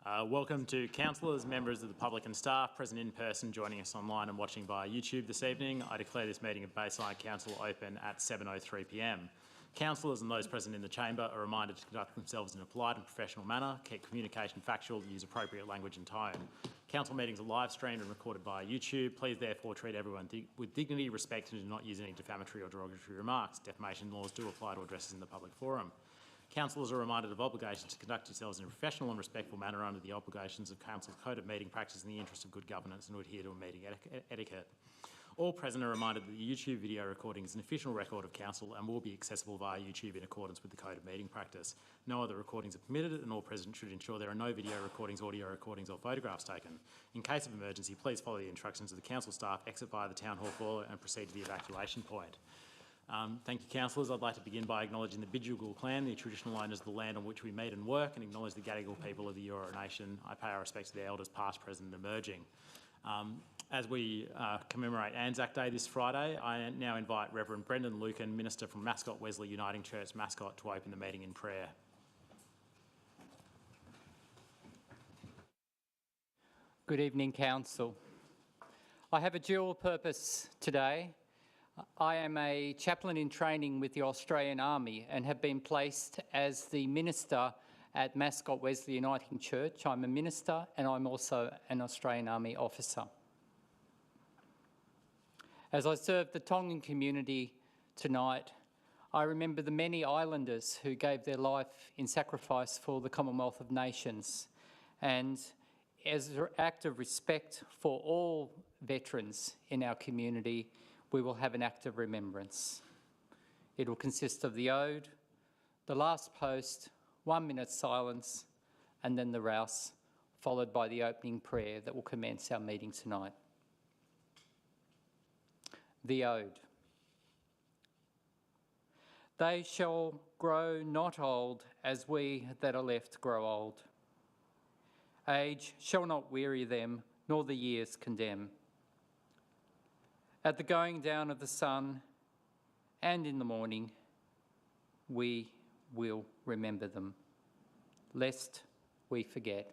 Welcome to councillors, members of the public and staff present in person, joining us online and watching via YouTube this evening. I declare this meeting of Bayside Council open at 7:03 p.m. Councillors and those present in the chamber are reminded to conduct themselves in a polite and professional manner, keep communication factual, use appropriate language and tone. Council meetings are live streamed and recorded via YouTube. Please therefore treat everyone with dignity, respect, and do not use any defamatory or derogatory remarks. Defamation laws do apply to addresses in the public forum. Councillors are reminded of obligations to conduct yourselves in a professional and respectful manner under the obligations of Council's Code of Meeting Practice in the interest of good governance and to adhere to a meeting etiquette. All present are reminded that the YouTube video recording is an official record of Council and will be accessible via YouTube in accordance with the Code of Meeting Practice. No other recordings are permitted, and all present should ensure there are no video recordings, audio recordings or photographs taken. In case of emergency, please follow the instructions of the Council staff, exit via the Town Hall foyer and proceed to the evacuation point. Thank you, councillors. I'd like to begin by acknowledging the Bidjigal clan, the traditional owners of the land on which we meet and work, and acknowledge the Gadigal people of the Eora Nation. I pay our respects to their elders past, present and emerging. As we commemorate Anzac Day this Friday, I now invite Reverend Brendan Lucan, Minister from Mascot Wesley Uniting Church, Mascot, to open the meeting in prayer. Good evening, Council. I have a dual purpose today. I am a chaplain in training with the Australian Army and have been placed as the minister at Mascot Wesley Uniting Church. I'm a minister and I'm also an Australian Army officer. As I serve the Tongan community tonight, I remember the many islanders who gave their life in sacrifice for the Commonwealth of Nations. And as an act of respect for all veterans in our community, we will have an act of remembrance. It will consist of the ode, the last post, 1 minute silence, and then the rouse, followed by the opening prayer that will commence our meeting tonight. The ode. They shall grow not old as we that are left grow old. Age shall not weary them, nor the years condemn. At the going down of the sun and in the morning, we will remember them, lest we forget.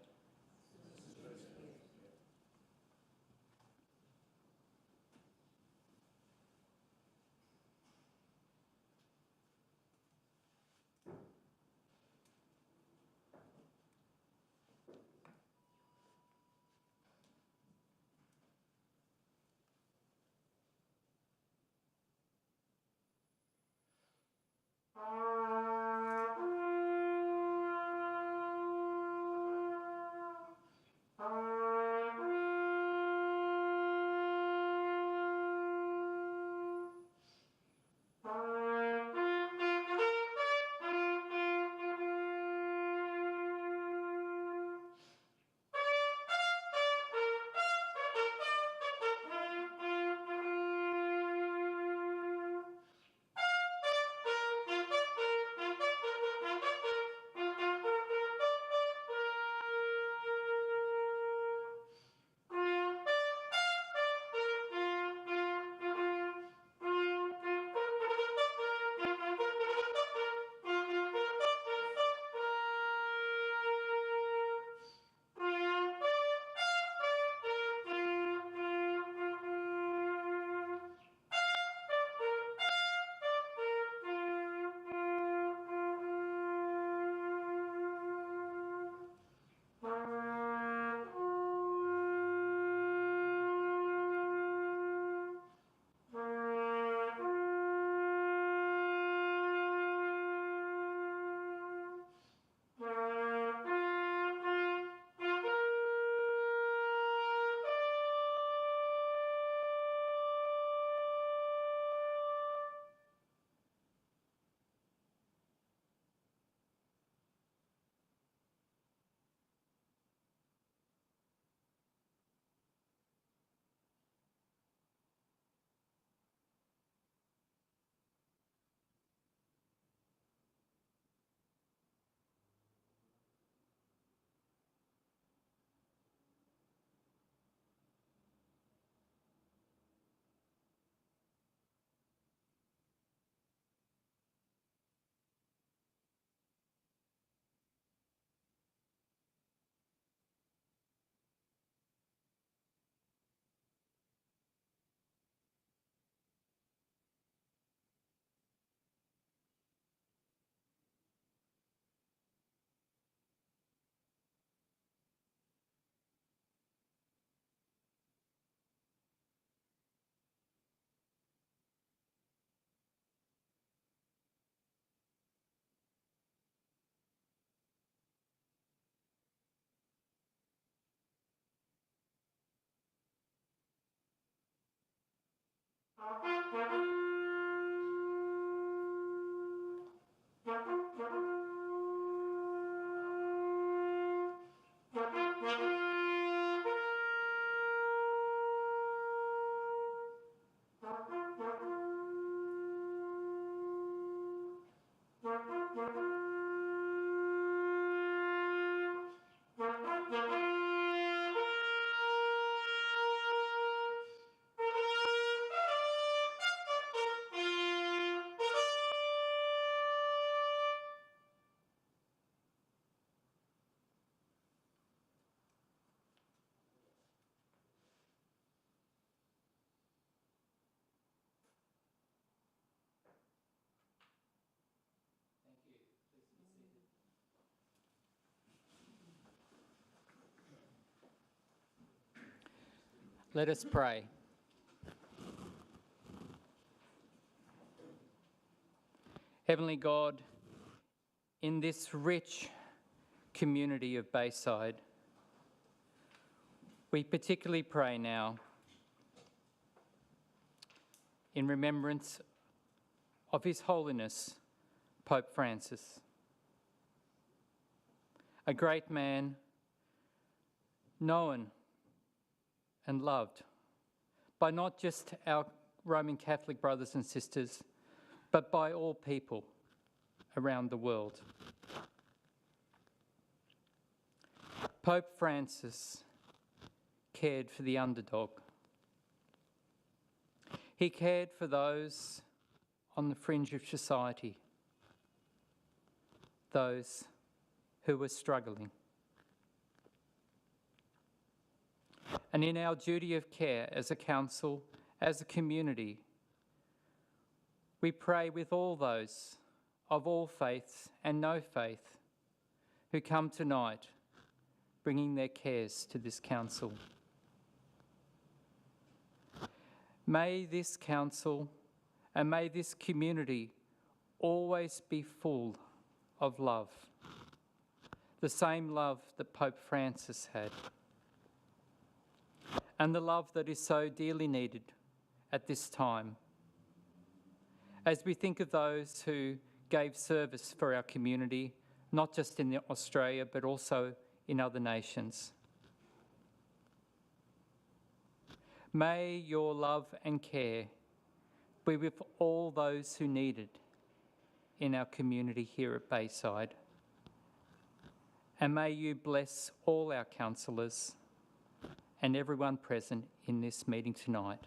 Let us pray. Heavenly God, in this rich community of Bayside, we particularly pray now in remembrance of His Holiness, Pope Francis, a great man known and loved by not just our Roman Catholic brothers and sisters, but by all people around the world. Pope Francis cared for the underdog. He cared for those on the fringe of society, those who were struggling. And in our duty of care as a council, as a community, we pray with all those of all faiths and no faith who come tonight bringing their cares to this council. May this council and may this community always be full of love, the same love that Pope Francis had, and the love that is so dearly needed at this time. As we think of those who gave service for our community, not just in Australia, but also in other nations. May your love and care be with all those who need it in our community here at Bayside. And may you bless all our councillors and everyone present in this meeting tonight.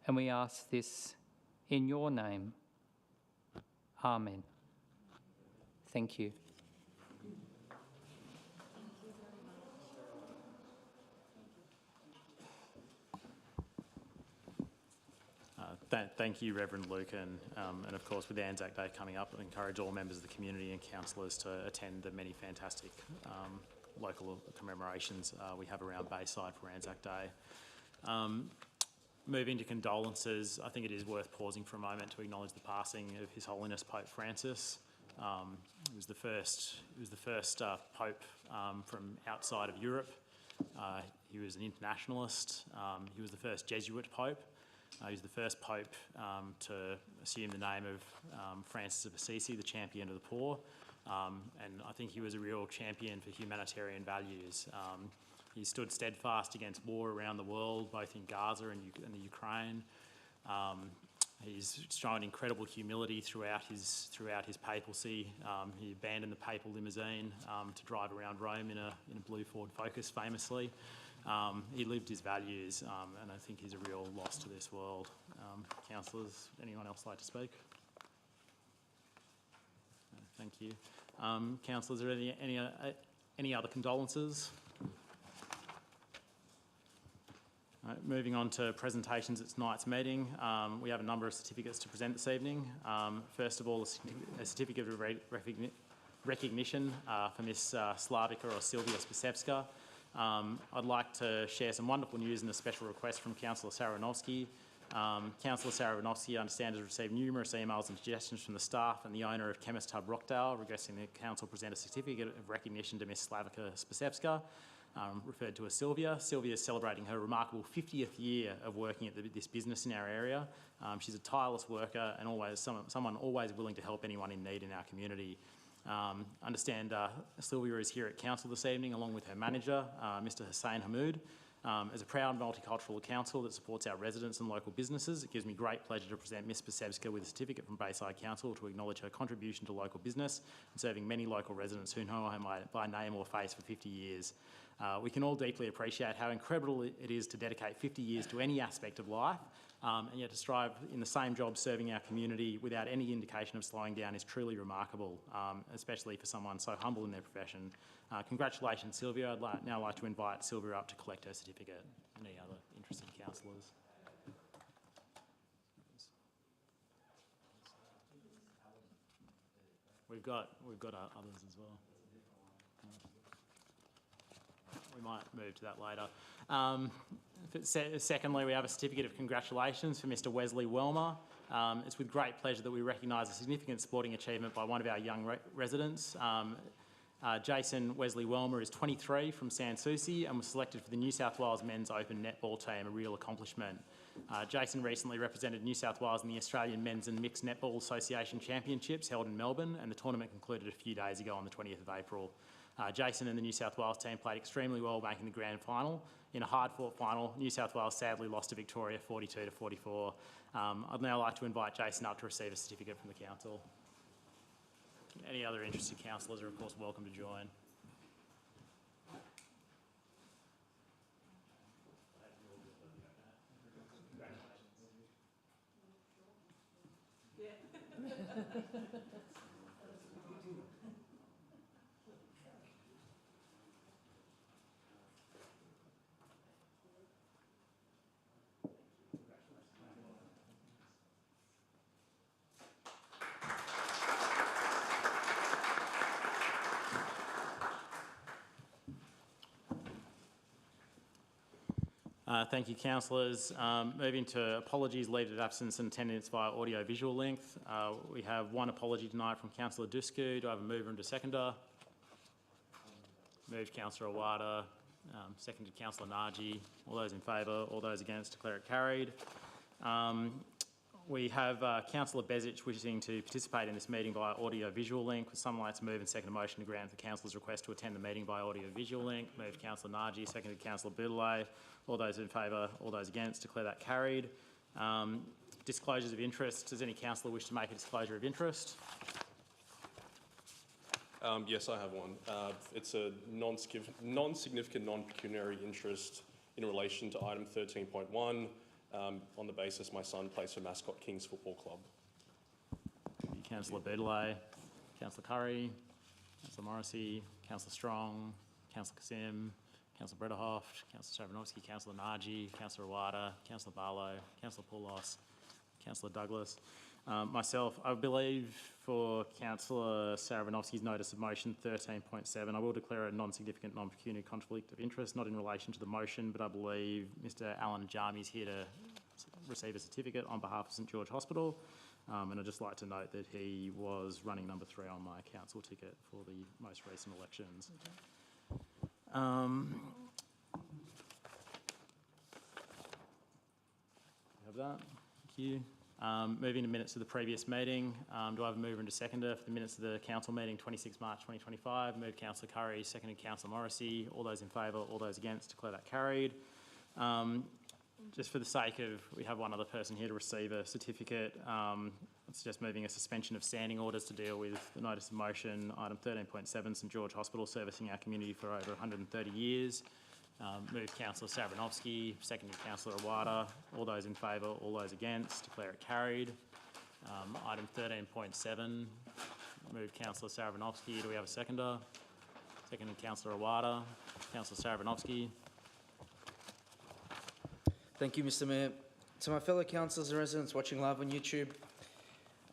And we ask this in your name. Amen. Thank you. Thank you, Reverend Luke, and of course with Anzac Day coming up, I encourage all members of the community and councillors to attend the many fantastic local commemorations we have around Bayside for Anzac Day. Moving to condolences, I think it is worth pausing for a moment to acknowledge the passing of His Holiness Pope Francis. He was the first Pope from outside of Europe. He was an internationalist. He was the first Jesuit Pope. He was the first Pope to assume the name of Francis of Assisi, the champion of the poor. And I think he was a real champion for humanitarian values. He stood steadfast against war around the world, both in Gaza and the Ukraine. He's shown incredible humility throughout his papacy. He abandoned the papal limousine to drive around Rome in a blue Ford Focus, famously. He lived his values, and I think he's a real loss to this world. Councillors, anyone else like to speak? Thank you. Councillors, are there any other condolences? Right, moving on to presentations at tonight's meeting, we have a number of certificates to present this evening. First of all, a certificate of recognition for Miss Slavica or Sylvia Spisevska. I'd like to share some wonderful news and a special request from Councillor Saranovsky. Councillor Saranovsky, I understand, has received numerous emails and suggestions from the staff and the owner of Chemist Hub Rockdale requesting the council present a certificate of recognition to Miss Slavica Spisevska. referred to as Sylvia. Sylvia is celebrating her remarkable 50th year of working at this business in our area. She's a tireless worker and someone always willing to help anyone in need in our community. Understand Sylvia is here at council this evening along with her manager, Mr Hussain Hamoud. As a proud multicultural council that supports our residents and local businesses, it gives me great pleasure to present Ms Pasevska with a certificate from Bayside Council to acknowledge her contribution to local business and serving many local residents who know her by name or face for 50 years. We can all deeply appreciate how incredible it is to dedicate 50 years to any aspect of life, and yet to strive in the same job serving our community without any indication of slowing down is truly remarkable, especially for someone so humble in their profession. Congratulations, Sylvia. I'd now like to invite Sylvia up to collect her certificate. Any other interested councillors? We've got others as well. We might move to that later. Secondly, we have a certificate of congratulations for Mr Wesley Welmer. It's with great pleasure that we recognise a significant sporting achievement by one of our young residents. Jason Wesley Welmer is 23 from Sans Souci and was selected for the New South Wales Men's Open Netball team, a real accomplishment. Jason recently represented New South Wales in the Australian Men's and Mixed Netball Association Championships held in Melbourne, and the tournament concluded a few days ago on the 20th of April. Jason and the New South Wales team played extremely well, making the grand final. In a hard-fought final, New South Wales sadly lost to Victoria 42-44. I'd now like to invite Jason up to receive a certificate from the council. Any other interested councillors are of course welcome to join. Thank you, councillors. Moving to apologies, leave of absence and attendance via audio-visual link. We have one apology tonight from Councillor Dusku. Do I have a mover and a seconder? Moved Councillor Awada, seconded Councillor Naji. All those in favour, all those against, declare it carried. We have Councillor Bezic wishing to participate in this meeting via audio-visual link. Would someone like to move and second a motion to grant the councillor's request to attend the meeting by audio-visual link? Moved Councillor Naji, seconded Councillor Boudeleil. All those in favour, all those against, declare that carried. Disclosures of interest. Does any councillor wish to make a disclosure of interest? Yes, I have one. It's a non-significant non-pecuniary interest in relation to item 13.1 on the basis my son plays for Mascot Kings Football Club. Councillor Boudeleil, Councillor Curry, Councillor Morrissey, Councillor Strong, Councillor Kasim, Councillor Brederhoff, Councillor Saranovsky, Councillor Naji, Councillor Awada, Councillor Barlow, Councillor Poulos, Councillor Douglas. Myself, I believe for Councillor Saranovsky's notice of motion 13.7, I will declare a non-significant non-pecuniary conflict of interest, not in relation to the motion, but I believe Mr Alan Jami is here to receive a certificate on behalf of St George Hospital. And I'd just like to note that he was running number 3 on my council ticket for the most recent elections. Have that. Thank you. Moving to minutes of the previous meeting. Do I have a mover and a seconder for the minutes of the council meeting 26 March 2025? Moved Councillor Curry, seconded Councillor Morrissey. All those in favour, all those against, declare that carried. Just for the sake of, we have one other person here to receive a certificate. It's just moving a suspension of standing orders to deal with the notice of motion, item 13.7, St George Hospital, servicing our community for over 130 years. Moved Councillor Saranovsky, seconded Councillor Awada. All those in favour, all those against, declare it carried. Item 13.7, moved Councillor Saranovsky. Do we have a seconder? Seconded Councillor Awada. Councillor Saranovsky. Thank you, Mr Mayor. To my fellow councillors and residents watching live on YouTube,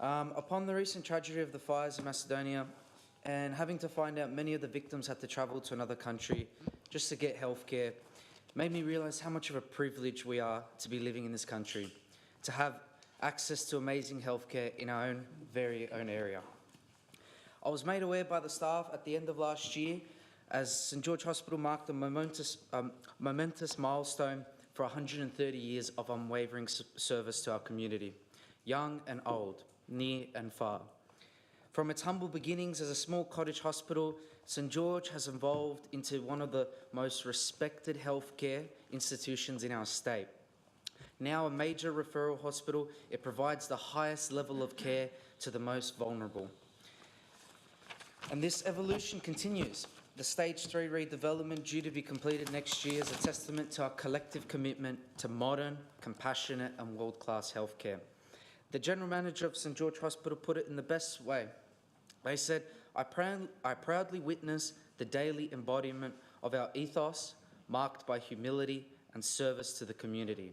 upon the recent tragedy of the fires in Macedonia and having to find out many of the victims had to travel to another country just to get healthcare, made me realise how much of a privilege we are to be living in this country, to have access to amazing healthcare in our very own area. I was made aware by the staff at the end of last year as St George Hospital marked a momentous milestone for 130 years of unwavering service to our community, young and old, near and far. From its humble beginnings as a small cottage hospital, St George has evolved into one of the most respected healthcare institutions in our state. Now a major referral hospital, it provides the highest level of care to the most vulnerable. And this evolution continues. The Stage 3 redevelopment due to be completed next year is a testament to our collective commitment to modern, compassionate and world-class healthcare. The General Manager of St George Hospital put it in the best way. They said, I proudly witness the daily embodiment of our ethos, marked by humility and service to the community.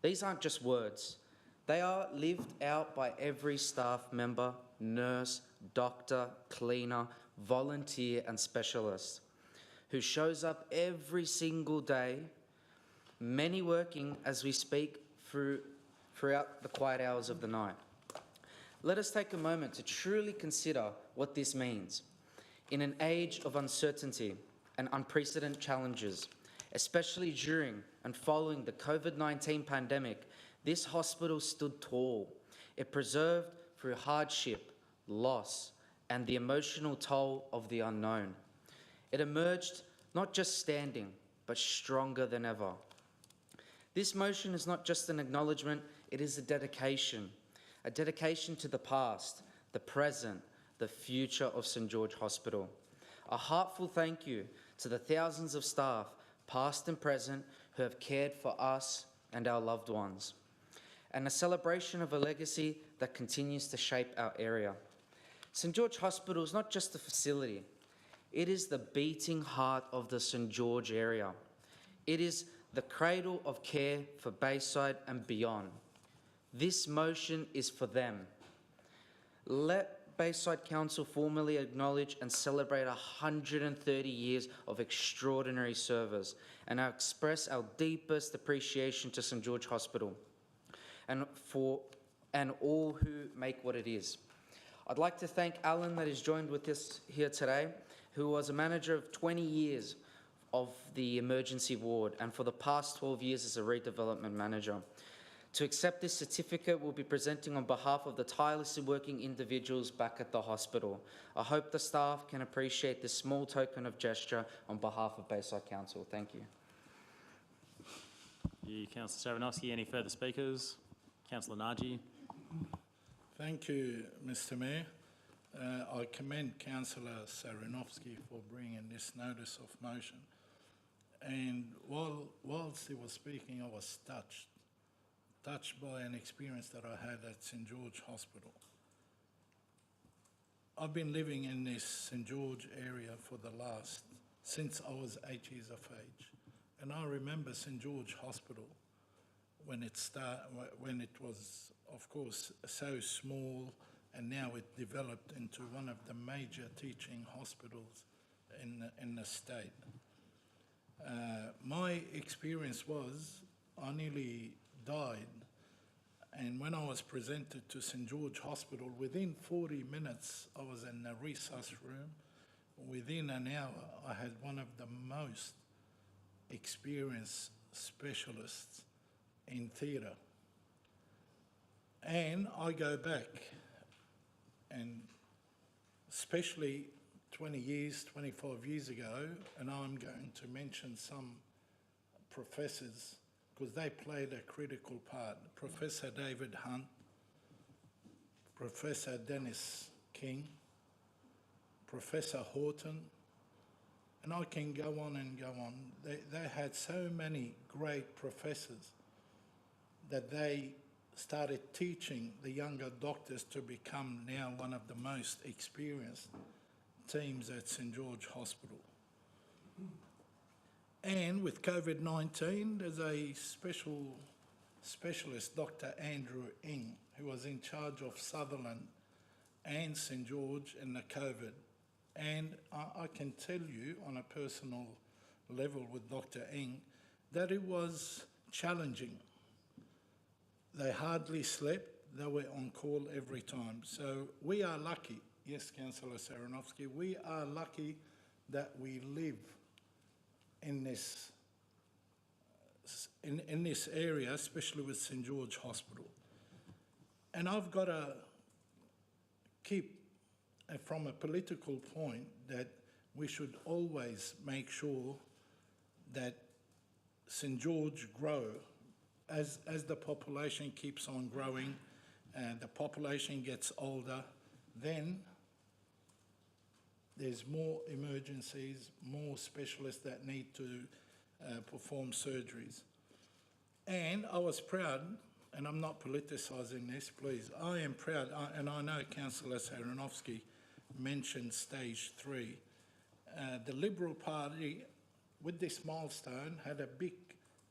These aren't just words. They are lived out by every staff member, nurse, doctor, cleaner, volunteer and specialist who shows up every single day, many working as we speak throughout the quiet hours of the night. Let us take a moment to truly consider what this means. In an age of uncertainty and unprecedented challenges, especially during and following the COVID-19 pandemic, this hospital stood tall. It persevered through hardship, loss, and the emotional toll of the unknown. It emerged not just standing, but stronger than ever. This motion is not just an acknowledgement, it is a dedication to the past, the present, the future of St George Hospital. A heartfelt thank you to the thousands of staff, past and present, who have cared for us and our loved ones, and a celebration of a legacy that continues to shape our area. St George Hospital is not just a facility, it is the beating heart of the St George area. It is the cradle of care for Bayside and beyond. This motion is for them. Let Bayside Council formally acknowledge and celebrate 130 years of extraordinary service, and I express our deepest appreciation to St George Hospital and all who make what it is. I'd like to thank Alan that is joined with us here today, who was a manager of 20 years of the emergency ward and for the past 12 years as a redevelopment manager. To accept this certificate, we'll be presenting on behalf of the tirelessly working individuals back at the hospital. I hope the staff can appreciate this small token of gesture on behalf of Bayside Council. Thank you. Councillor Stavrinoski. Any further speakers? Councillor Naji. Thank you, Mr Mayor. I commend Councillor Stavrinoski for bringing this notice of motion. And whilst he was speaking, I was touched by an experience that I had at St George Hospital. I've been living in this St George area since I was 8 years of age. And I remember St George Hospital when it was, of course, so small, and now it developed into one of the major teaching hospitals in the state. My experience was I nearly died, and when I was presented to St George Hospital, within 40 minutes I was in the resus room. Within an hour I had one of the most experienced specialists in theatre. And I go back, and especially 20 years, 25 years ago, and I'm going to mention some professors because they played a critical part. Professor David Hunt, Professor Dennis King, Professor Horton, and I can go on and go on. They had so many great professors that they started teaching the younger doctors to become now one of the most experienced teams at St George Hospital. And with COVID-19, there's a specialist, Dr. Andrew Ng, who was in charge of Sutherland and St George in the COVID. And I can tell you on a personal level with Dr. Ng that it was challenging. They hardly slept. They were on call every time. So we are lucky, yes, Councillor Stavrinoski, we are lucky that we live in this in this area, especially with St George Hospital. And I've got to keep, from a political point, that we should always make sure that St George grow as the population keeps on growing and the population gets older, then there's more emergencies, more specialists that need to perform surgeries. And I was proud, and I'm not politicising this, please, I am proud, and I know Councillor Saranovsky mentioned stage 3. The Liberal Party, with this milestone, had a big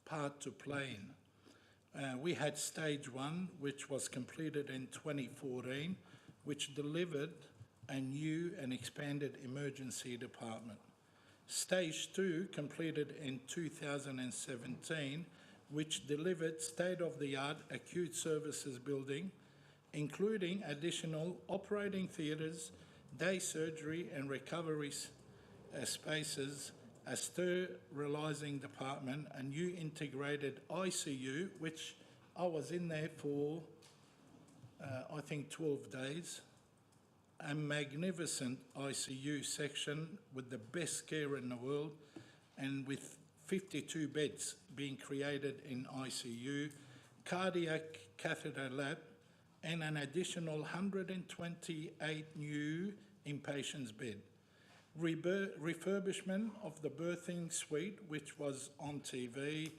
part to play in. We had stage 1, which was completed in 2014, which delivered a new and expanded emergency department. Stage 2 completed in 2017, which delivered state-of-the-art acute services building, including additional operating theatres, day surgery and recovery spaces, a sterilising department, a new integrated ICU, which I was in there for, I think, 12 days, a magnificent ICU section with the best care in the world, and with 52 beds being created in ICU, cardiac catheter lab, and an additional 128 new inpatients bed. Refurbishment of the birthing suite, which was on TV,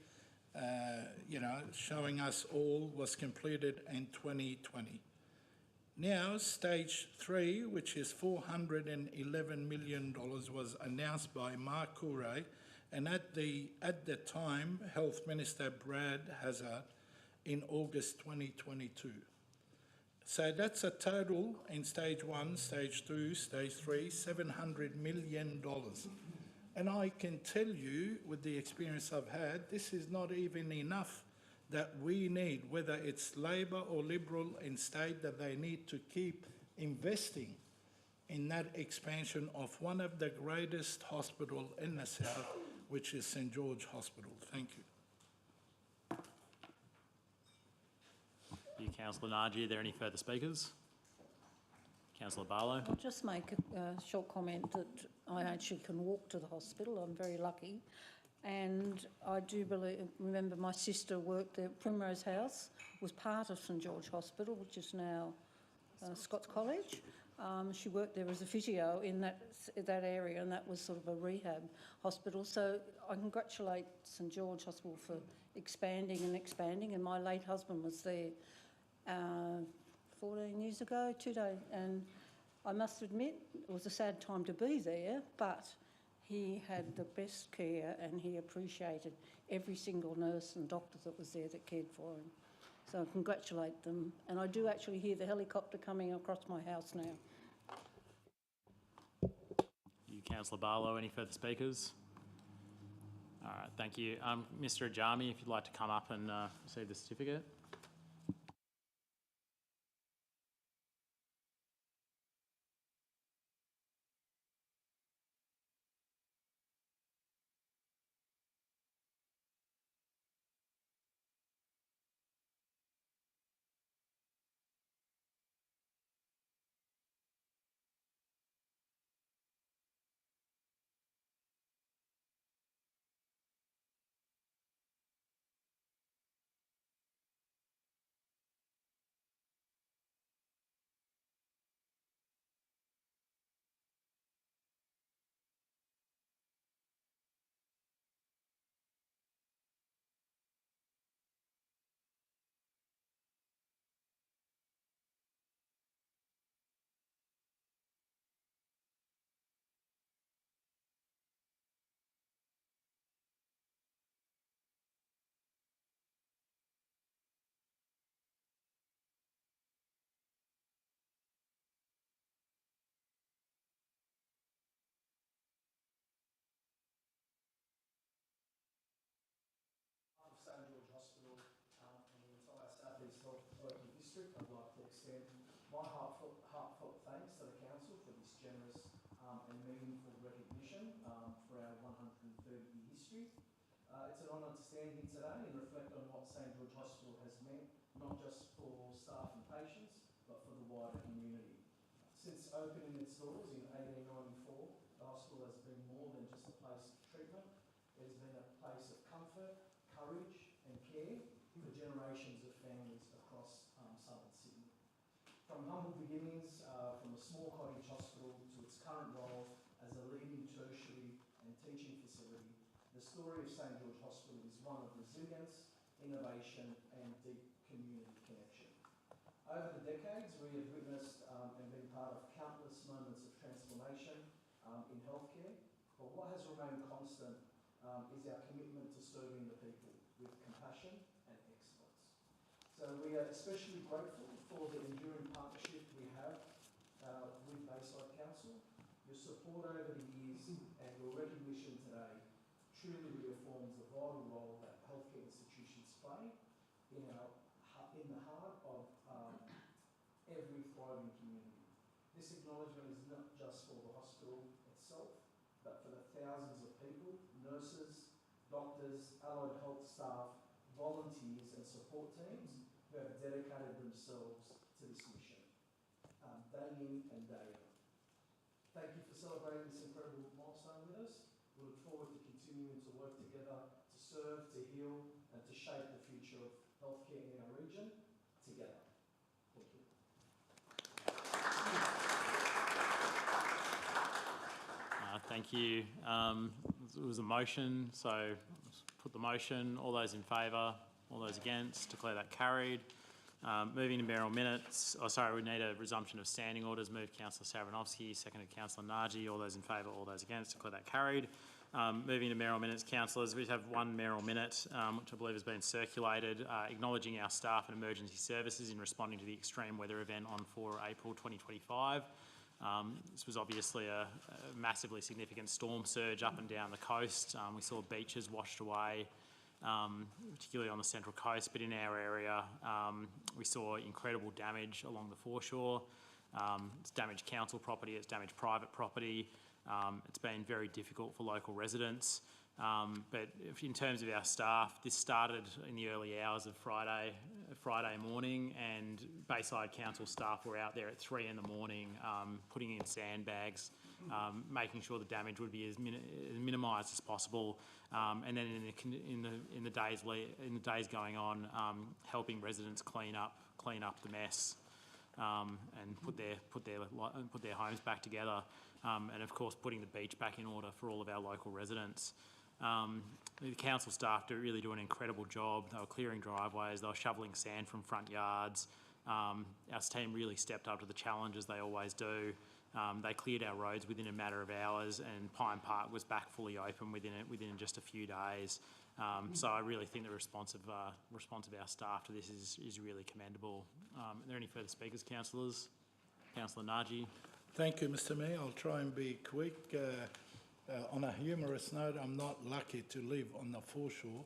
showing us all, was completed in 2020. Now, stage 3, which is $411 million, was announced by Mark Courray, and at the time, Health Minister Brad Hazzard, in August 2022. So that's a total in stage 1, stage 2, stage 3, $700 million. And I can tell you, with the experience I've had, this is not even enough that we need, whether it's Labor or Liberal in state, that they need to keep investing in that expansion of one of the greatest hospitals in the south, which is St George Hospital. Thank you. Thank you, Councillor Nagy. Are there any further speakers? Councillor Barlow. I'll just make a short comment that I actually can walk to the hospital. I'm very lucky. And I do remember my sister worked there. Primrose House was part of St George Hospital, which is now Scots College. She worked there as a physio in that area, and that was sort of a rehab hospital. So I congratulate St George Hospital for expanding, and my late husband was there 14 years ago today, and I must admit it was a sad time to be there, but he had the best care and he appreciated every single nurse and doctor that was there that cared for him. So I congratulate them, and I do actually hear the helicopter coming across my house now. You, Councillor Barlow. Any further speakers? All right, thank you. Mr. Ajami, if you'd like to come up and receive the certificate. St George Hospital and the entire South East Local District, I'd like to extend my heartfelt thanks to the Council for this generous and meaningful recognition. institution for our 130-year history. It's an honour to stand here today and reflect on what St George Hospital has meant, not just for staff and patients, but for the wider community. Since opening its doors in 1894, the hospital has been more than just a place of treatment. It has been a place of comfort, courage and care for generations of families across southern Sydney. From humble beginnings, from a small cottage hospital to its current role as a leading tertiary and teaching facility, the story of St George Hospital is one of resilience, innovation and deep community connection. Over the decades, we have witnessed and been part of countless moments of transformation in healthcare, but what has remained constant is our commitment to serving the people with compassion and excellence. So we are especially grateful for the enduring partnership we have with Bayside Council. Your support over the years and your recognition today truly reaffirms the vital role that healthcare institutions play in the heart of every thriving community. This acknowledgement is not just for the hospital itself, but for the thousands of people, nurses, doctors, allied health staff, volunteers and support teams who have dedicated themselves to this mission, day in and day out. Thank you for celebrating this incredible milestone with us. We look forward to continuing to work together to serve, to heal and to shape the future of healthcare in our region together. Thank you. Thank you. It was a motion, so let's put the motion. All those in favour, all those against, declare that carried. Moving to mayoral minutes. We need a resumption of standing orders. Moved Councillor Saranovsky, seconded Councillor Naji. All those in favour, all those against, declare that carried. Moving to mayoral minutes, councillors, we have one mayoral minute, which I believe has been circulated, acknowledging our staff and emergency services in responding to the extreme weather event on 4 April 2025. This was obviously a massively significant storm surge up and down the coast. We saw beaches washed away, particularly on the Central Coast, but in our area we saw incredible damage along the foreshore. It's damaged council property, it's damaged private property. It's been very difficult for local residents. But in terms of our staff, this started in the early hours of Friday morning, and Bayside Council staff were out there at 3 in the morning, putting in sandbags, making sure the damage would be as minimised as possible, and then in the days going on, helping residents clean up the mess, and put their homes back together, and of course putting the beach back in order for all of our local residents. The council staff really do an incredible job. They were clearing driveways, they were shoveling sand from front yards. Our team really stepped up to the challenge, as they always do. They cleared our roads within a matter of hours, and Pine Park was back fully open within just a few days. So I really think the response of our staff to this is really commendable. Are there any further speakers, councillors? Councillor Naji. Thank you, Mr Mayor. I'll try and be quick. On a humorous note, I'm not lucky to live on the foreshore,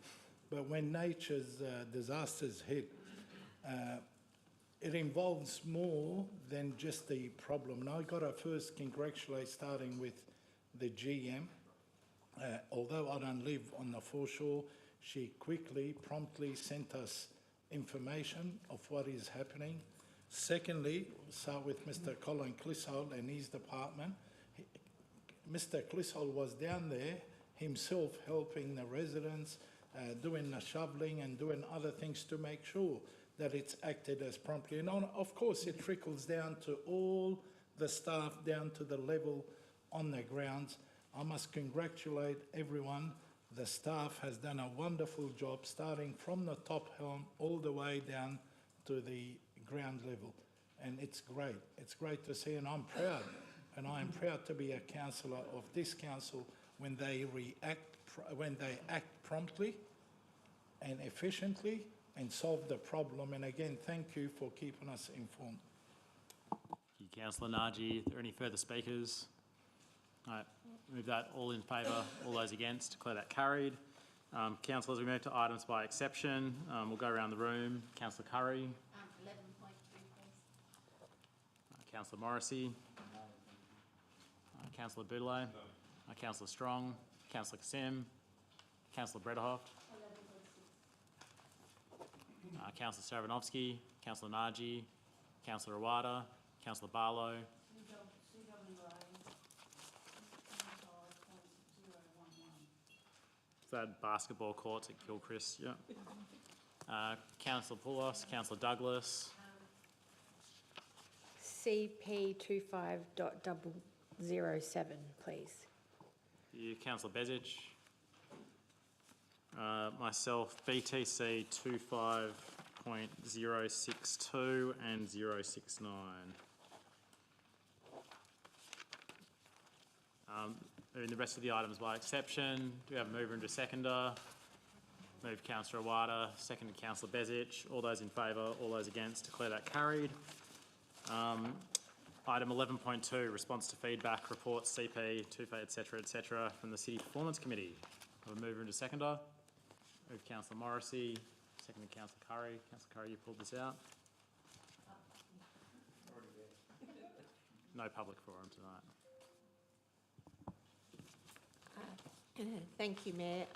but when nature's disasters hit, it involves more than just the problem. And I got to first congratulate, starting with the GM. Although I don't live on the foreshore, she promptly sent us information of what is happening. Secondly, start with Mr Colin Clissold and his department. Mr Clissold was down there himself helping the residents, doing the shoveling and doing other things to make sure that it's acted as promptly. And of course it trickles down to all the staff, down to the level on the grounds. I must congratulate everyone. The staff has done a wonderful job, starting from the top helm all the way down to the ground level. And it's great. It's great to see, and I'm proud. And I am proud to be a councillor of this council when they act promptly and efficiently and solve the problem. And again, thank you for keeping us informed. Thank you, Councillor Naji. Are there any further speakers? No. Move that. All in favour, all those against, declare that carried. Councillors, we move to items by exception. We'll go around the room. Councillor Curry. 11.3, please. Councillor Morrissey. Councillor Boudelet. Councillor Strong, Councillor Kasim, Councillor Brederhoft, Councillor Staravinovsky, Councillor Naji, Councillor Awada, Councillor Barlow, is that basketball courts at Gilchrist? Yeah. Councillor Poulos, Councillor Douglas, CP 25.007, please. you, Councillor Bezic. Myself, BTC 25.062 and 069. Moving the rest of the items by exception. Do we have a mover and a seconder? Move Councillor Awada, seconded Councillor Bezic. All those in favour, all those against, declare that carried. Item 11.2, response to feedback, reports, CP, TUFA, etc., from the City Performance Committee. Have a mover and a seconder. Move Councillor Morrissey, seconded Councillor Curry. Councillor Curry, you pulled this out. No public forum tonight. Thank you, Mayor.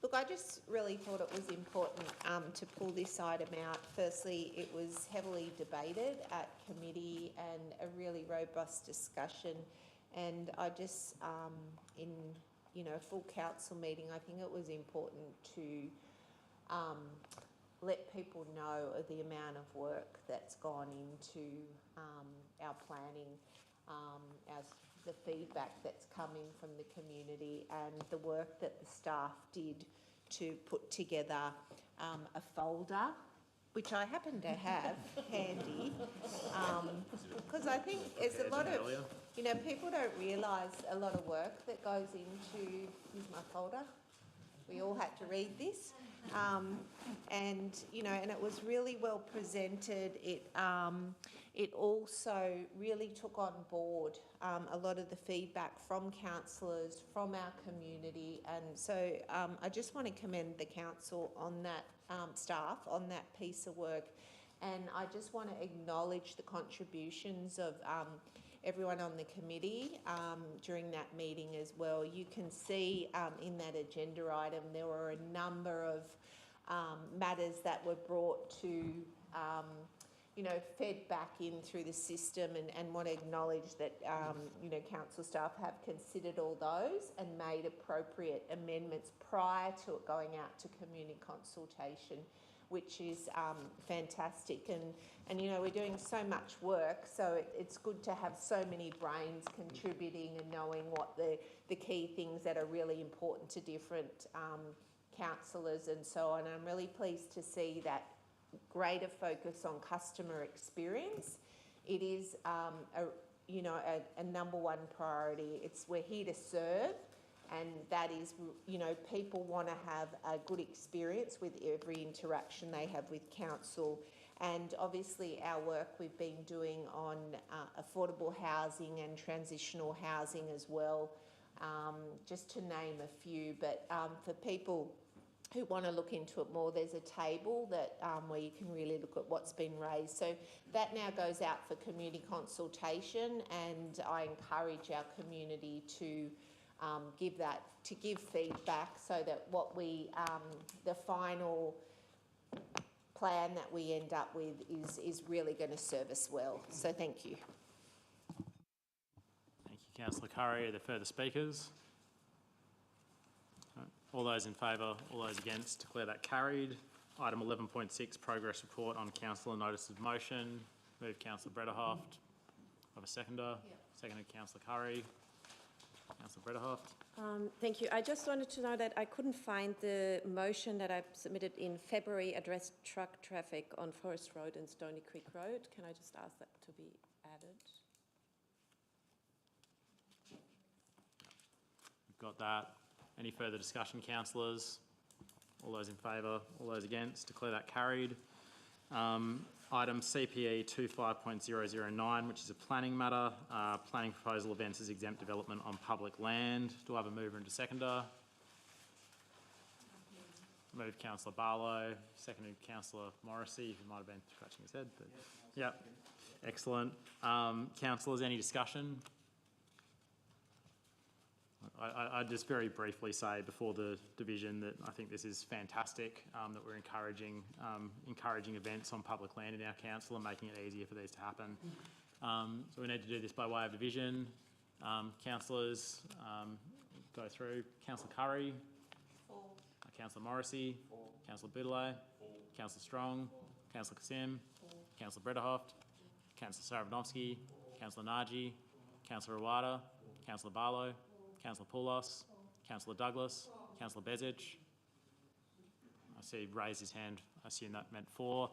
Look, I just really thought it was important to pull this item out. Firstly, it was heavily debated at committee and a really robust discussion. And I just, in a full council meeting, I think it was important to let people know of the amount of work that's gone into our planning, as the feedback that's coming from the community and the work that the staff did to put together a folder, which I happen to have handy, because I think there's a lot of, people don't realise a lot of work that goes into, here's my folder, we all had to read this, and it was really well presented. It also really took on board a lot of the feedback from councillors, from our community, and so I just want to commend the council on that, staff on that piece of work, and I just want to acknowledge the contributions of everyone on the committee during that meeting as well. You can see in that agenda item there were a number of matters that were brought to fed back in through the system, and want to acknowledge that, council staff have considered all those and made appropriate amendments prior to it going out to community consultation, which is fantastic. And we're doing so much work, so it's good to have so many brains contributing and knowing what the key things that are really important to different councillors and so on. I'm really pleased to see that greater focus on customer experience. It is a number one priority. We're here to serve, and that is, people want to have a good experience with every interaction they have with council. And obviously our work we've been doing on affordable housing and transitional housing as well, just to name a few. But for people who want to look into it more, there's a table that where you can really look at what's been raised. So that now goes out for community consultation, and I encourage our community to give feedback, so that what the final plan that we end up with is really going to serve us well. So thank you. Thank you, Councillor Curry. Are there further speakers? All those in favour, all those against, declare that carried. Item 11.6, progress report on councillor notice of motion. Move Councillor Brederhoft. Have a seconder. Yep. Seconded Councillor Curry. Councillor Brederhoft. Thank you. I just wanted to know that I couldn't find the motion that I submitted in February, addressed truck traffic on Forest Road and Stony Creek Road. Can I just ask that to be added? We've got that. Any further discussion, councillors? All those in favour, all those against, declare that carried. Item CPE 25.009, which is a planning matter. Planning proposal events as exempt development on public land. Do I have a mover and a seconder? Move Councillor Barlow, seconded Councillor Morrissey, who might have been scratching his head. But yep, excellent. Councillors, any discussion? I'd just very briefly say before the division that I think this is fantastic, that we're encouraging events on public land in our council and making it easier for these to happen. So we need to do this by way of division. Councillors, go through. Councillor Curry. 4. Councillor Morrissey. 4. Councillor Boudelet. 4. Councillor Strong. Councillor Kassim. 4. Councillor Brederhoft. Councillor Saravinovsky. Councillor Naji. Councillor Awada. Councillor Barlow. Councillor Poulos. Councillor Douglas. Councillor Bezic. I see he raised his hand. I assume that meant 4.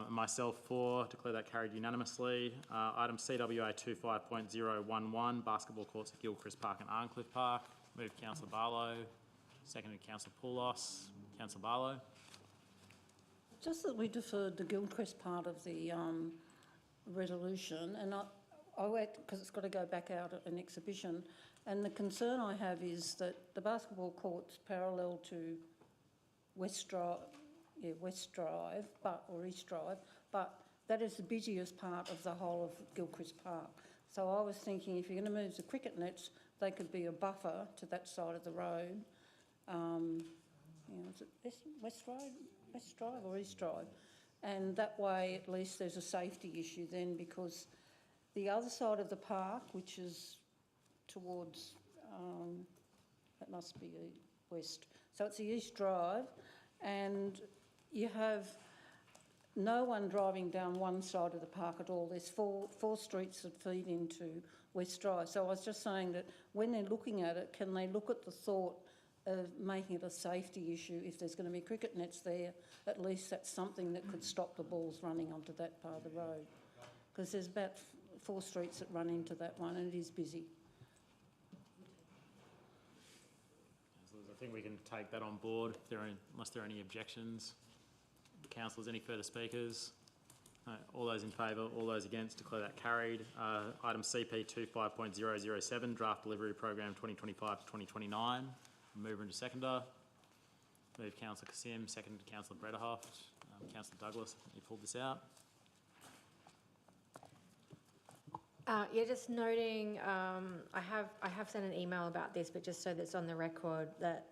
Myself 4. Declare that carried unanimously. Item CWA 25.011, basketball courts at Gilchrist Park and Arncliffe Park. Moved Councillor Barlow. Seconded Councillor Poulos. Councillor Barlow. Just that we deferred the Gilchrist part of the resolution, and I wait because it's got to go back out at an exhibition. And the concern I have is that the basketball court's parallel to West Drive, or East Drive, but that is the busiest part of the whole of Gilchrist Park. So I was thinking if you're going to move the cricket nets, they could be a buffer to that side of the road. Is it West Drive or East Drive? And that way at least there's a safety issue then, because the other side of the park, which is towards, that must be west. So it's the East Drive, and you have no one driving down one side of the park at all. There's four streets that feed into West Drive. So I was just saying that when they're looking at it, can they look at the thought of making it a safety issue? If there's going to be cricket nets there, at least that's something that could stop the balls running onto that part of the road. Because there's about 4 streets that run into that one, and it is busy. I think we can take that on board unless there are any objections. Councillors, any further speakers? No. All those in favour, all those against, declare that carried. Item CP 25.007, draft delivery program 2025 to 2029. Mover into seconder. Move Councillor Kassim, second Councillor Brederhoft. Councillor Douglas, you pulled this out. Yeah, just noting, I have sent an email about this, but just so that's on the record, that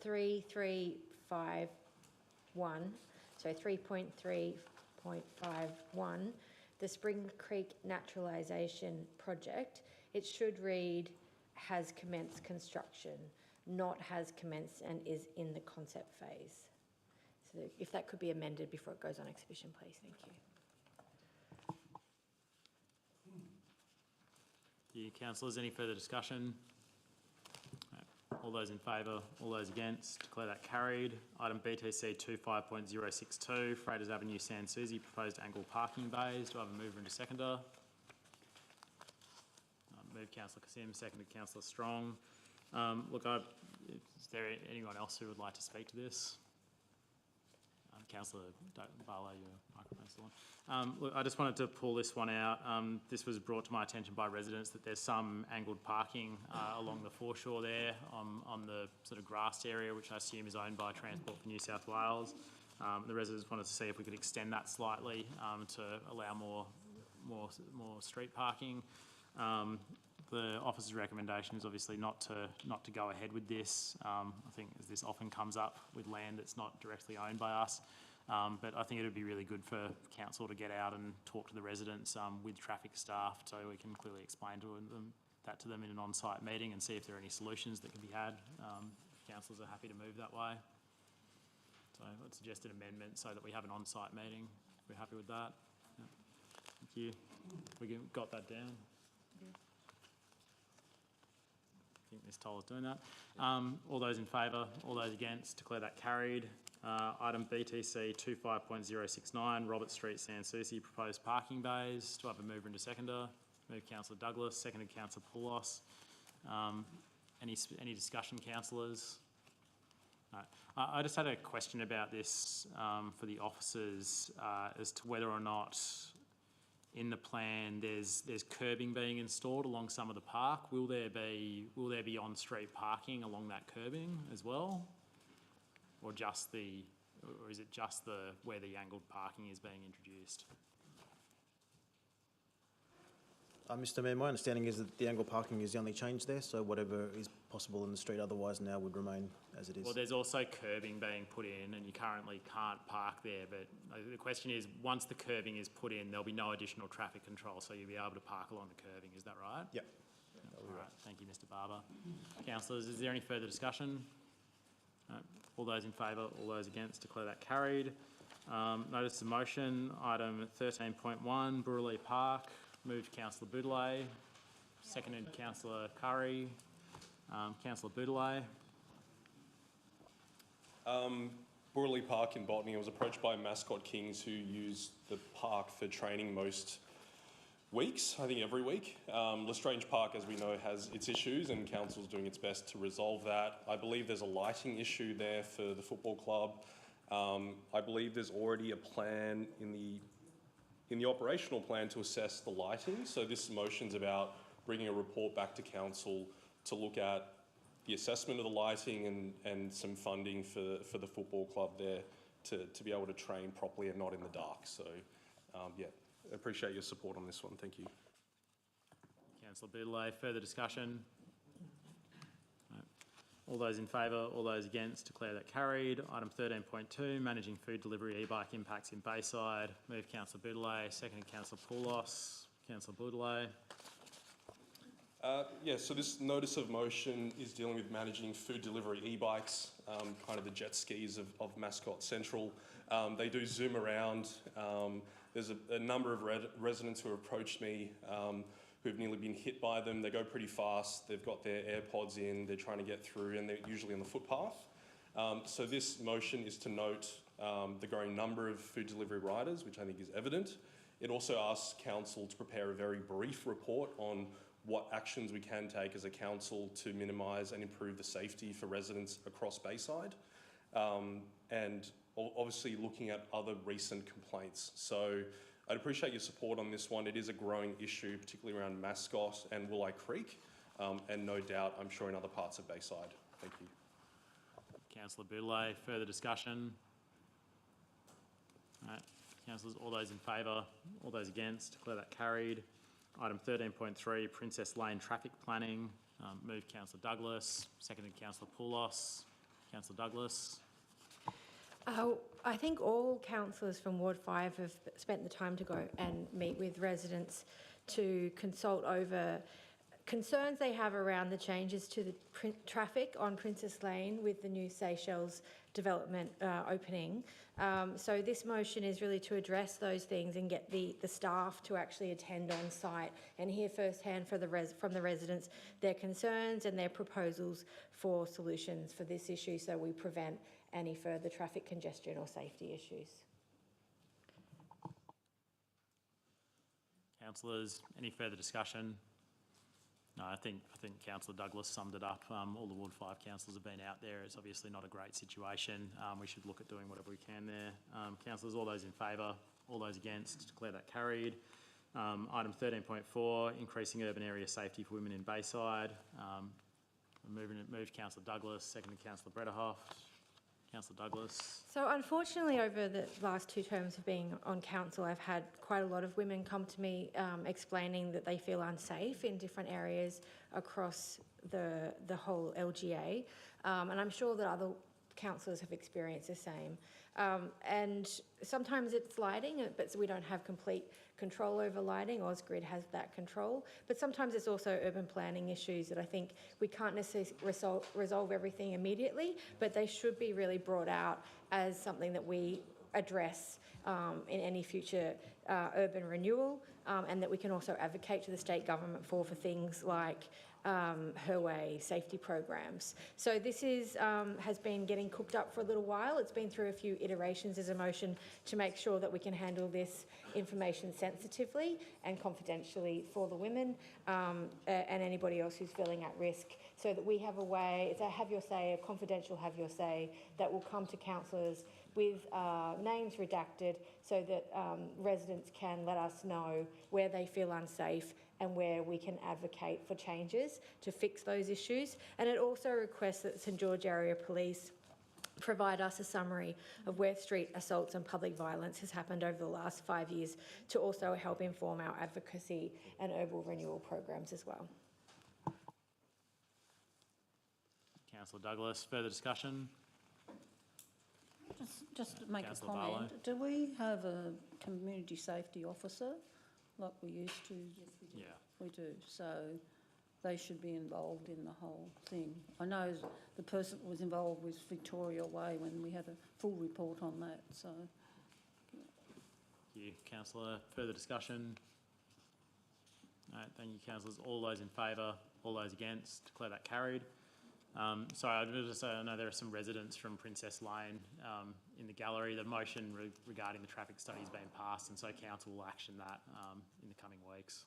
3351, so 3.3.51, the Spring Creek Naturalisation Project, it should read has commenced construction, not has commenced and is in the concept phase. So if that could be amended before it goes on exhibition, please. Thank you. You councillors, any further discussion? All those in favour, all those against, declare that carried. Item BTC 25.062, Freighters Avenue, Sans Souci, proposed angled parking bays. Do I have a mover into seconder? Move Councillor Kassim, seconded Councillor Strong. Look, is there anyone else who would like to speak to this? Councillor Barlow, your microphone's still on. Look, I just wanted to pull this one out. This was brought to my attention by residents that there's some angled parking along the foreshore there on the sort of grassed area, which I assume is owned by Transport for New South Wales. The residents wanted to see if we could extend that slightly to allow more street parking. The officer's recommendation is obviously not to go ahead with this. I think as this often comes up with land that's not directly owned by us. But I think it would be really good for council to get out and talk to the residents with traffic staff, so we can clearly explain to them in an on-site meeting and see if there are any solutions that can be had. Councillors are happy to move that way. So I'd suggest an amendment so that we have an on-site meeting. We're happy with that. Yeah. Thank you. We got that down. I think Ms Toll is doing that. All those in favour, all those against, declare that carried. Item BTC 25.069, Robert Street, Sans Souci, proposed parking bays. Do I have a mover into seconder? Move Councillor Douglas, seconded Councillor Poulos. Any discussion, councillors? No. I just had a question about this for the officers as to whether or not in the plan there's curbing being installed along some of the park. Will there be on-street parking along that curbing as well? Or is it just where the angled parking is being introduced? Mr Mayor, my understanding is that the angle parking is the only change there, so whatever is possible in the street otherwise now would remain as it is. Well, there's also curbing being put in, and you currently can't park there, but the question is, once the curbing is put in, there'll be no additional traffic control, so you'll be able to park along the curbing, is that right? Yep. All right, thank you, Mr Barber. Councillors, is there any further discussion? No. All those in favour, all those against, declare that carried. Notice of motion, item 13.1, Burleigh Park, moved Councillor Boudelet, seconded Councillor Curry. Councillor Boudelet. Burleigh Park in Botany, I was approached by Mascot Kings who use the park for training most weeks, I think every week. Lestrange Park, as we know, has its issues and council's doing its best to resolve that. I believe there's a lighting issue there for the football club. I believe there's already a plan in the operational plan to assess the lighting. So this motion's about bringing a report back to council to look at the assessment of the lighting and some funding for the football club there to be able to train properly and not in the dark. So, yeah, appreciate your support on this one. Thank you. Councillor Boudelet, further discussion? No. All those in favour, all those against, declare that carried. Item 13.2, managing food delivery e-bike impacts in Bayside. Move Councillor Boudelet, seconded Councillor Poulos. Councillor Boudelet. Yeah, so this notice of motion is dealing with managing food delivery e-bikes, kind of the jet skis of Mascot Central. They do zoom around. There's a number of residents who have approached me who've nearly been hit by them. They go pretty fast. They've got their AirPods in. They're trying to get through, and they're usually on the footpath. So this motion is to note the growing number of food delivery riders, which I think is evident. It also asks council to prepare a very brief report on what actions we can take as a council to minimise and improve the safety for residents across Bayside, and obviously looking at other recent complaints. So I'd appreciate your support on this one. It is a growing issue, particularly around Mascot and Willow Creek, and no doubt, I'm sure, in other parts of Bayside. Thank you. Councillor Boudelet, further discussion? All right. Councillors, all those in favour, all those against, declare that carried. Item 13.3, Princess Lane traffic planning. Moved Councillor Douglas, seconded Councillor Poulos. Councillor Douglas. I think all councillors from Ward 5 have spent the time to go and meet with residents to consult over concerns they have around the changes to the traffic on Princess Lane with the new Seychelles development opening. So this motion is really to address those things and get the staff to actually attend on site and hear firsthand from the residents their concerns and their proposals for solutions for this issue, so we prevent any further traffic congestion or safety issues. Councillors, any further discussion? No, I think Councillor Douglas summed it up. All the Ward 5 councillors have been out there. It's obviously not a great situation. We should look at doing whatever we can there. Councillors, all those in favour, all those against, declare that carried. Item 13.4, increasing urban area safety for women in Bayside. Moved Councillor Douglas, seconded Councillor Brederhoff. Councillor Douglas. So unfortunately, over the last 2 terms of being on council, I've had quite a lot of women come to me explaining that they feel unsafe in different areas across the whole LGA, and I'm sure that other councillors have experienced the same. And sometimes it's lighting, but we don't have complete control over lighting. Ausgrid has that control. But sometimes it's also urban planning issues that I think we can't necessarily resolve everything immediately, but they should be really brought out as something that we address in any future urban renewal, and that we can also advocate to the state government for things like Her Way safety programs. So this has been getting cooked up for a little while. It's been through a few iterations as a motion to make sure that we can handle this information sensitively and confidentially for the women and anybody else who's feeling at risk, so that we have a way, it's a have your say, a confidential have your say, that will come to councillors with names redacted, so that residents can let us know where they feel unsafe and where we can advocate for changes to fix those issues. And it also requests that St George Area Police provide us a summary of where street assaults and public violence has happened over the last 5 years to also help inform our advocacy and urban renewal programs as well. Councillor Douglas, further discussion? Just to make Councillor a Barlow. comment, do we have a community safety officer like we used to? Yes, we do. Yeah. We do, so they should be involved in the whole thing. I know the person that was involved was Victoria Way when we had a full report on that, so. Thank you, councillor. Further discussion? No, thank you, councillors. All those in favour, all those against, declare that carried. Sorry, I just say I know there are some residents from Princess Lane in the gallery. The motion regarding the traffic study has been passed, and so council will action that in the coming weeks.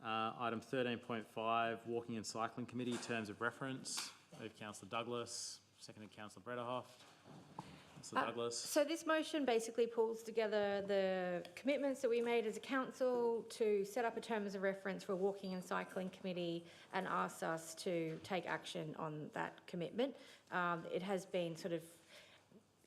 Item 13.5, Walking and Cycling Committee, Terms of Reference. Moved Councillor Douglas, seconded Councillor Brederhoff. Councillor Douglas. So this motion basically pulls together the commitments that we made as a council to set up a terms of reference for a walking and cycling committee and asks us to take action on that commitment. It has been sort of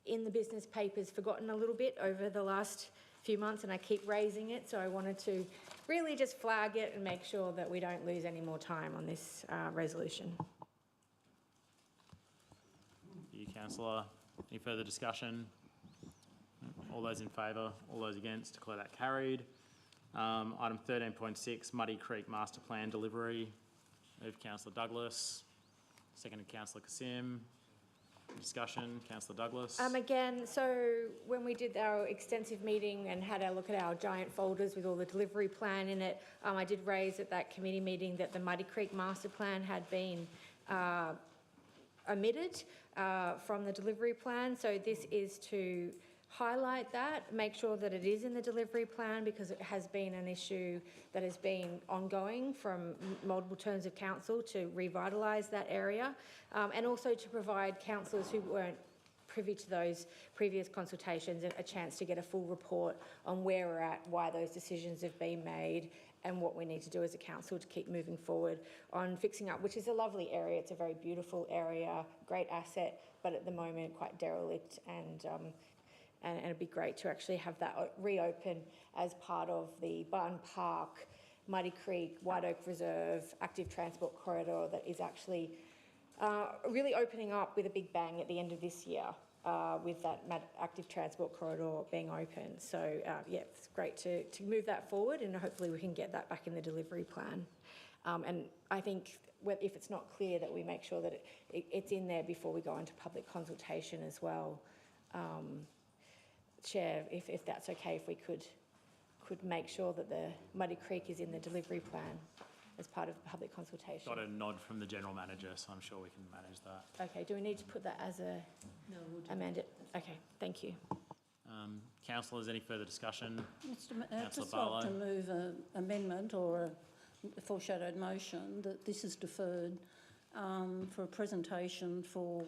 in the business papers forgotten a little bit over the last few months, and I keep raising it, so I wanted to really just flag it and make sure that we don't lose any more time on this resolution. Thank you, councillor. Any further discussion? All those in favour, all those against, declare that carried. Item 13.6, Muddy Creek Master Plan Delivery. Moved Councillor Douglas, seconded Councillor Kassim. Discussion, Councillor Douglas. Again, so when we did our extensive meeting and had a look at our giant folders with all the delivery plan in it, I did raise at that committee meeting that the Muddy Creek Master Plan had been omitted from the delivery plan. So this is to highlight that, make sure that it is in the delivery plan, because it has been an issue that has been ongoing from multiple terms of council to revitalise that area, and also to provide councillors who weren't privy to those previous consultations a chance to get a full report on where we're at, why those decisions have been made, and what we need to do as a council to keep moving forward on fixing up, which is a lovely area. It's a very beautiful area, great asset, but at the moment quite derelict, and it'd be great to actually have that reopen as part of the Barton Park, Muddy Creek, White Oak Reserve, active transport corridor that is actually really opening up with a big bang at the end of this year with that active transport corridor being open. So yeah, it's great to move that forward, and hopefully we can get that back in the delivery plan. And I think if it's not clear, that we make sure that it's in there before we go into public consultation as well. Chair, if that's okay, if we could make sure that the Muddy Creek is in the delivery plan as part of the public consultation. Got a nod from the General Manager, so I'm sure we can manage that. Okay, do we need to put that as a amend it? Okay, thank you. Councillors, any further discussion? I'd just like to move an amendment or a foreshadowed motion that this is deferred for a presentation for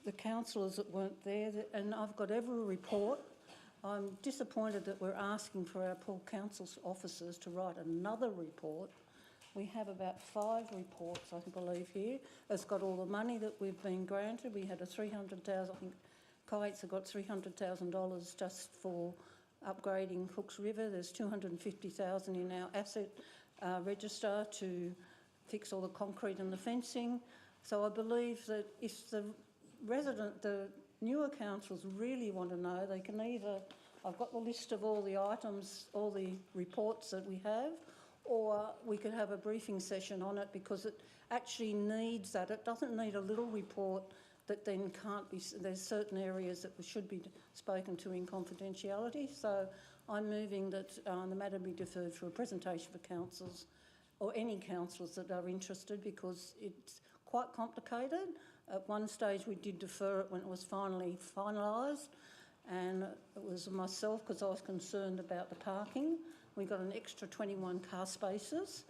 the councillors that weren't there, and I've got every report. I'm disappointed that we're asking for our poor council officers to write another report. We have about 5 reports, I believe, here. It's got all the money that we've been granted. We had a 300,000, I think Kites have got $300,000 just for upgrading Cooks River. There's 250,000 in our asset register to fix all the concrete and the fencing. So I believe that if the newer councils really want to know, they can either, I've got the list of all the items, all the reports that we have, or we could have a briefing session on it, because it actually needs that. It doesn't need a little report that then can't be, there's certain areas that should be spoken to in confidentiality. So I'm moving that the matter be deferred for a presentation for councils, or any councils that are interested, because it's quite complicated. At one stage we did defer it when it was finally finalised, and it was myself, because I was concerned about the parking. We got an extra 21 car spaces.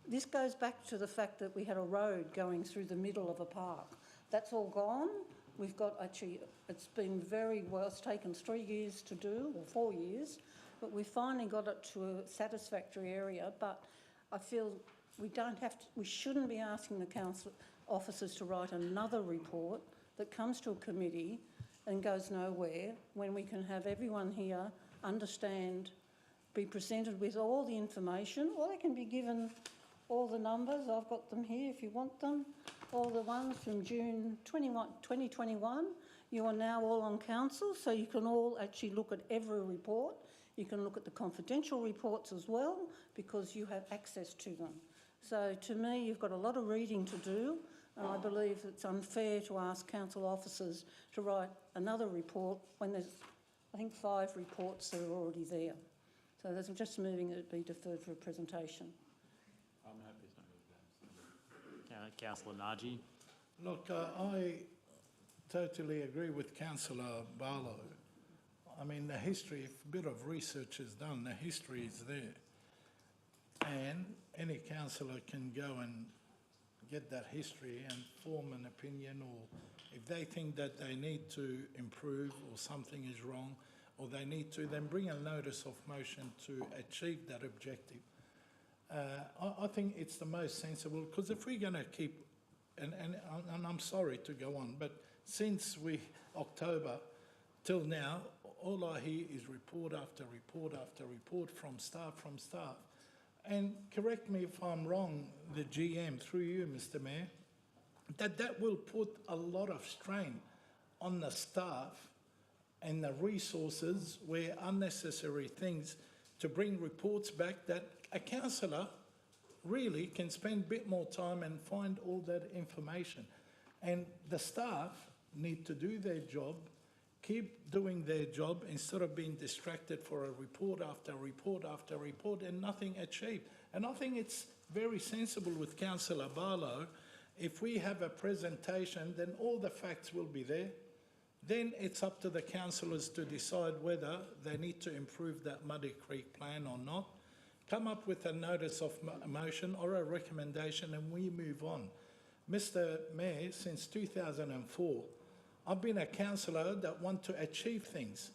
This goes back to the fact that we had a road going through the middle of a park. That's all gone. We've got actually, it's been very well, it's taken 3 years to do, or 4 years, but we finally got it to a satisfactory area. But I feel we don't have to, we shouldn't be asking the council officers to write another report that comes to a committee and goes nowhere, when we can have everyone here understand, be presented with all the information, or they can be given all the numbers. I've got them here if you want them. All the ones from June 2021. You are now all on council, so you can all actually look at every report. You can look at the confidential reports as well, because you have access to them. So to me, you've got a lot of reading to do, and I believe it's unfair to ask council officers to write another report when there's, I think, 5 reports that are already there. So I'm just moving it be deferred for a presentation. I'm happy to move that. Councillor Naji. Look, I totally agree with Councillor Barlow. I mean, the history, if a bit of research is done, the history is there. And any councillor can go and get that history and form an opinion, or if they think that they need to improve or something is wrong or they need to, then bring a notice of motion to achieve that objective. I think it's the most sensible, because if we're going to keep, and I'm sorry to go on, but since October till now, all I hear is report after report after report from staff. And correct me if I'm wrong, the GM, through you, Mr. Mayor, that will put a lot of strain on the staff and the resources where unnecessary things to bring reports back, that a councillor really can spend a bit more time and find all that information. And the staff need to do their job, keep doing their job instead of being distracted for a report after report after report and nothing achieved. And I think it's very sensible with Councillor Barlow. If we have a presentation, then all the facts will be there. Then it's up to the councillors to decide whether they need to improve that Muddy Creek plan or not. Come up with a notice of motion or a recommendation and we move on. Mr. Mayor, since 2004, I've been a councillor that want to achieve things,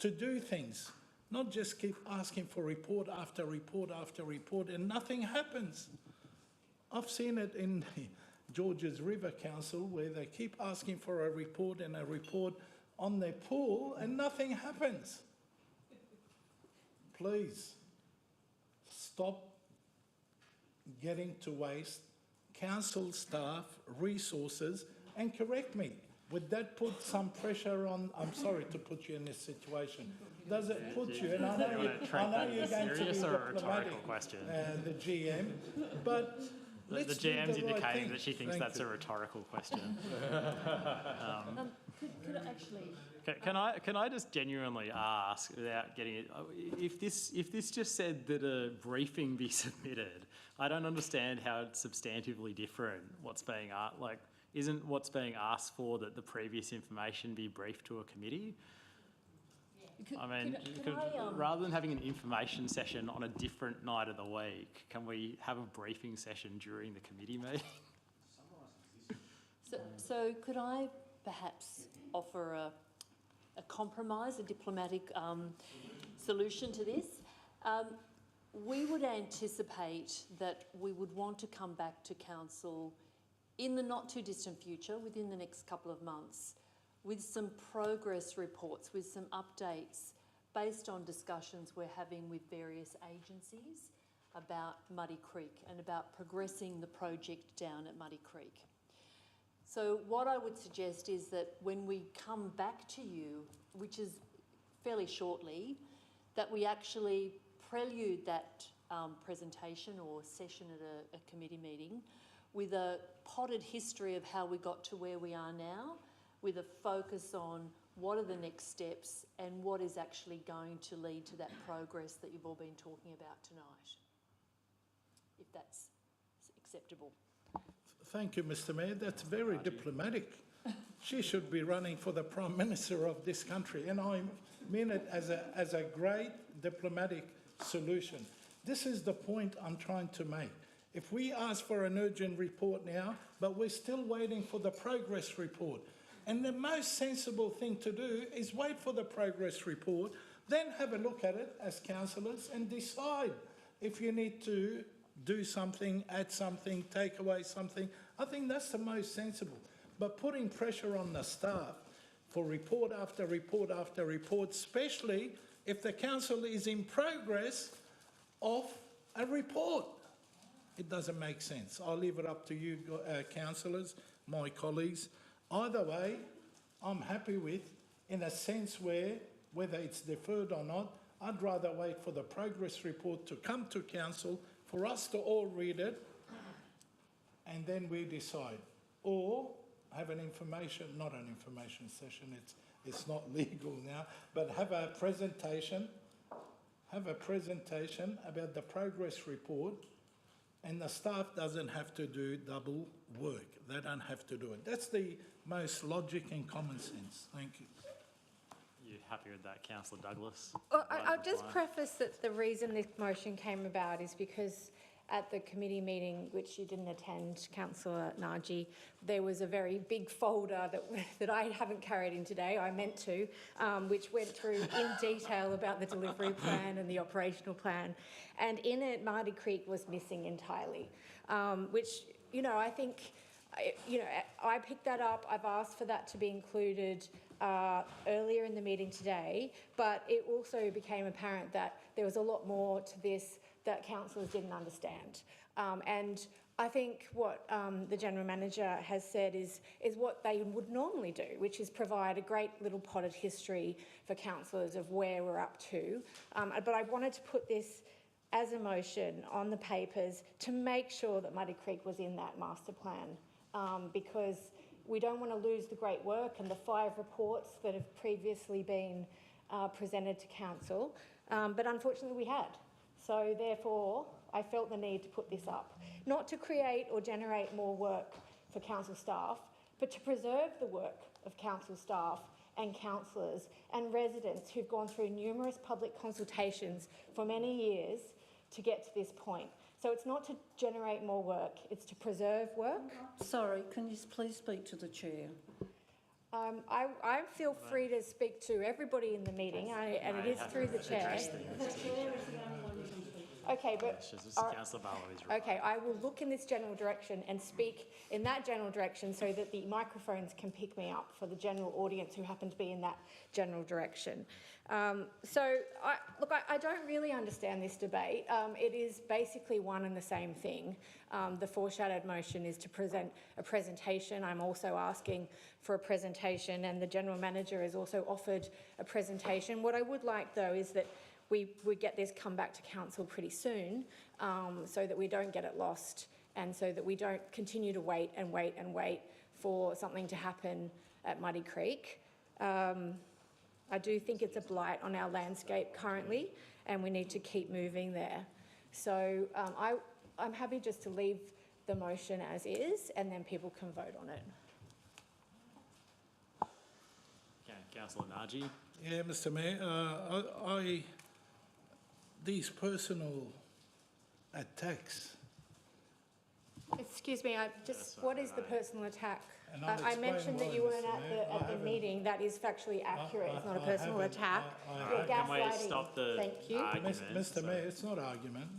to do things, not just keep asking for report after report after report and nothing happens. I've seen it in Georges River Council where they keep asking for a report and a report on their pool and nothing happens. Please stop getting to waste council staff resources, and correct me, would that put some pressure on, I'm sorry to put you in this situation, does it put you, and I know you're going to be diplomatic, the GM, but The let's do GM's the right indicating thing. that she thinks Thank that's you. a rhetorical question. Could I actually... Can I just genuinely ask, without getting it, if this just said that a briefing be submitted, I don't understand how it's substantively different. What's being asked, like, isn't what's being asked for that the previous information be briefed to a committee? I mean, rather than having an information session on a different night of the week, can we have a briefing session during the committee meeting? So could I perhaps offer a compromise, a diplomatic solution to this? We would anticipate that we would want to come back to council in the not too distant future, within the next couple of months, with some progress reports, with some updates based on discussions we're having with various agencies about Muddy Creek and about progressing the project down at Muddy Creek. So what I would suggest is that when we come back to you, which is fairly shortly, that we actually prelude that presentation or session at a committee meeting with a potted history of how we got to where we are now, with a focus on what are the next steps and what is actually going to lead to that progress that you've all been talking about tonight, if that's acceptable. Thank you, Mr. Mayor. That's very diplomatic. She should be running for the Prime Minister of this country, and I mean it as a great diplomatic solution. This is the point I'm trying to make. If we ask for an urgent report now, but we're still waiting for the progress report, and the most sensible thing to do is wait for the progress report, then have a look at it as councillors and decide if you need to do something, add something, take away something. I think that's the most sensible. But putting pressure on the staff for report after report after report, especially if the council is in progress of a report, it doesn't make sense. I'll leave it up to you, councillors, my colleagues. Either way, I'm happy with, in a sense where, whether it's deferred or not, I'd rather wait for the progress report to come to council, for us to all read it, and then we decide. Or have an information, not an information session, it's not legal now, but have a presentation about the progress report, and the staff doesn't have to do double work. They don't have to do it. That's the most logic and common sense. Thank you. You happy with that, Councillor Douglas? Well, I'll just preface that the reason this motion came about is because at the committee meeting, which you didn't attend, Councillor Naji, there was a very big folder that I haven't carried in today, I meant to, which went through in detail about the delivery plan and the operational plan. And in it, Marty Creek was missing entirely, which, you know, I think, you know, I picked that up. I've asked for that to be included earlier in the meeting today, but it also became apparent that there was a lot more to this that councillors didn't understand. And I think what the General Manager has said is what they would normally do, which is provide a great little potted history for councillors of where we're up to. But I wanted to put this as a motion on the papers to make sure that Muddy Creek was in that master plan, because we don't want to lose the great work and the 5 reports that have previously been presented to council, but unfortunately we had. So therefore, I felt the need to put this up, not to create or generate more work for council staff, but to preserve the work of council staff and councillors and residents who've gone through numerous public consultations for many years to get to this point. So it's not to generate more work, it's to preserve work. Sorry, can you please speak to the chair? I feel free to speak to everybody in the meeting, and it is through the chair. Okay, but Councillor Barlow is right. okay, I will look in this general direction and speak in that general direction so that the microphones can pick me up for the general audience who happen to be in that general direction. I don't really understand this debate. It is basically one and the same thing. The foreshadowed motion is to present a presentation. I'm also asking for a presentation, and the General Manager has also offered a presentation. What I would like, though, is that we get this come back to council pretty soon, so that we don't get it lost and so that we don't continue to wait and wait and wait for something to happen at Muddy Creek. I do think it's a blight on our landscape currently, and we need to keep moving there. So I'm happy just to leave the motion as is, and then people can vote on it. Okay, Councillor Naji. Yeah, Mr Mayor, these personal attacks. Excuse me, what is the personal attack? And I'll I explain mentioned that why, you weren't Mr. Mayor. at the meeting. That is factually accurate. It's not a personal attack. You're Can we gaslighting. stop the Thank you. argument? Mr Mayor, it's not argument.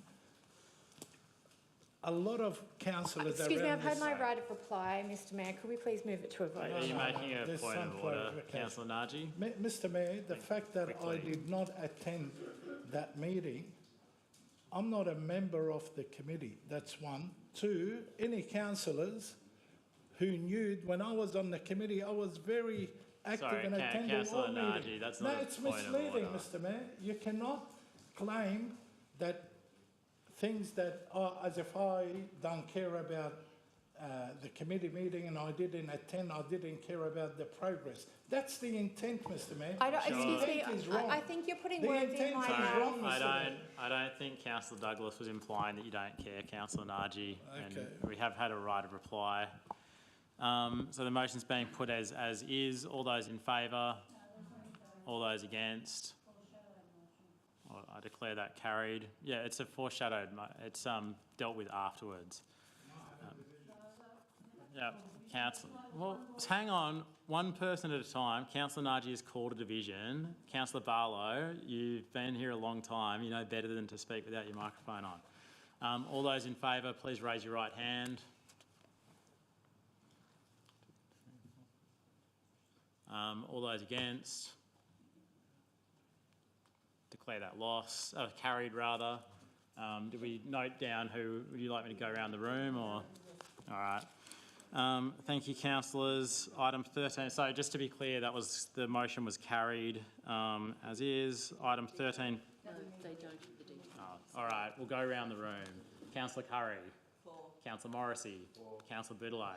A lot of councillors Excuse me, around I've had this- my right of reply, Mr Mayor. Could we please move it to a vote? Are you making a There's point some of order, clarification. Councillor Naji? Mr Mayor, the fact that I Quickly. did not attend that meeting, I'm not a member of the committee, that's one. 2, any councillors who knew when I was on the committee, I was very active Sorry, in attending Councillor all Naji, meetings. that's No, not a it's point of misleading, order. Mr Mayor. You cannot claim that things that are as if I don't care about the committee meeting and I didn't attend, I didn't care about the progress. That's the intent, Mr Mayor. Excuse me, intent is wrong. I think you're putting The words in intent my is Sorry, wrong, mouth. Mr. Mayor. I don't think Councillor Douglas was implying that you don't care, Councillor Naji, and Okay. we have had a right of reply. So the motion's being put as is. All those in favour? All those against? Well, I declare that carried. Yeah, it's a foreshadowed, it's dealt with afterwards. Yeah, Councillor, well, hang on, one person at a time. Councillor Naji has called a division. Councillor Barlow, you've been here a long time. You know better than to speak without your microphone on. All those in favour, please raise your right hand. All those against? Declare that carried rather. Do we note down who, would you like me to go around the room or? All right. Thank you, councillors. Item 13, so just to be clear, the motion was carried as is. Item 13. No, they don't have the details. Oh, all right, we'll go around the room. Councillor Curry. For. Councillor Morrissey. Councillor Boudelay.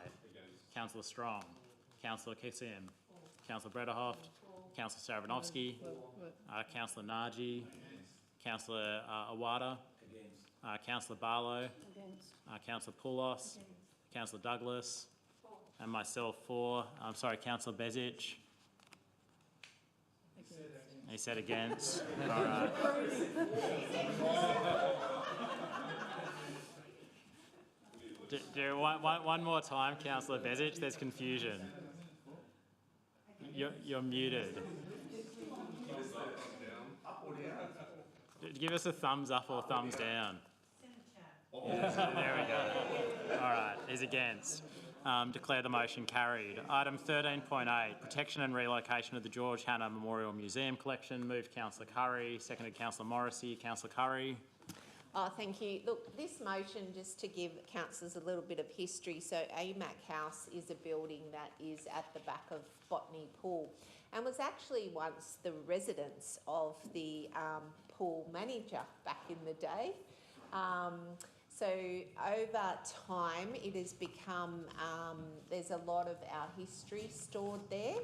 Councillor Strong. Councillor Kissim. Councillor Brederhoft. Councillor Saravinovsky. Councillor Naji. Councillor Awada. Councillor Barlow. Councillor Poulos. Councillor Douglas. And myself for. Councillor Bezic. He said against. All right. One more time, Councillor Bezic. There's confusion. You're muted. Give us a thumbs up or thumbs down. Yes, there we go. All right, he's against. Declare the motion carried. Item 13.8, protection and relocation of the George Hanna Memorial Museum collection. Moved Councillor Curry, seconded Councillor Morrissey. Councillor Curry. Oh, thank you. Look, this motion, just to give councillors a little bit of history, so AMAC House is a building that is at the back of Botany Pool and was actually once the residence of the pool manager back in the day. So over time it has become, there's a lot of our history stored there,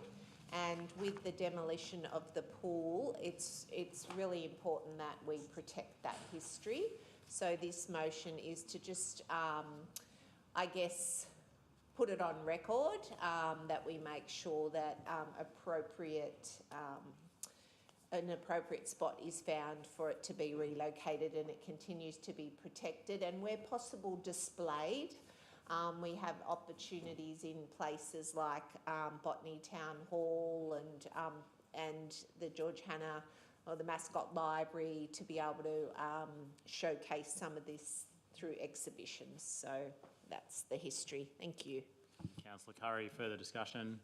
and with the demolition of the pool, it's really important that we protect that history. So this motion is to just, I guess, put it on record that we make sure that an appropriate spot is found for it to be relocated and it continues to be protected and where possible displayed. We have opportunities in places like Botany Town Hall and the George Hanna or the Mascot Library to be able to showcase some of this through exhibitions. So that's the history. Thank you. Councillor Curry, further discussion?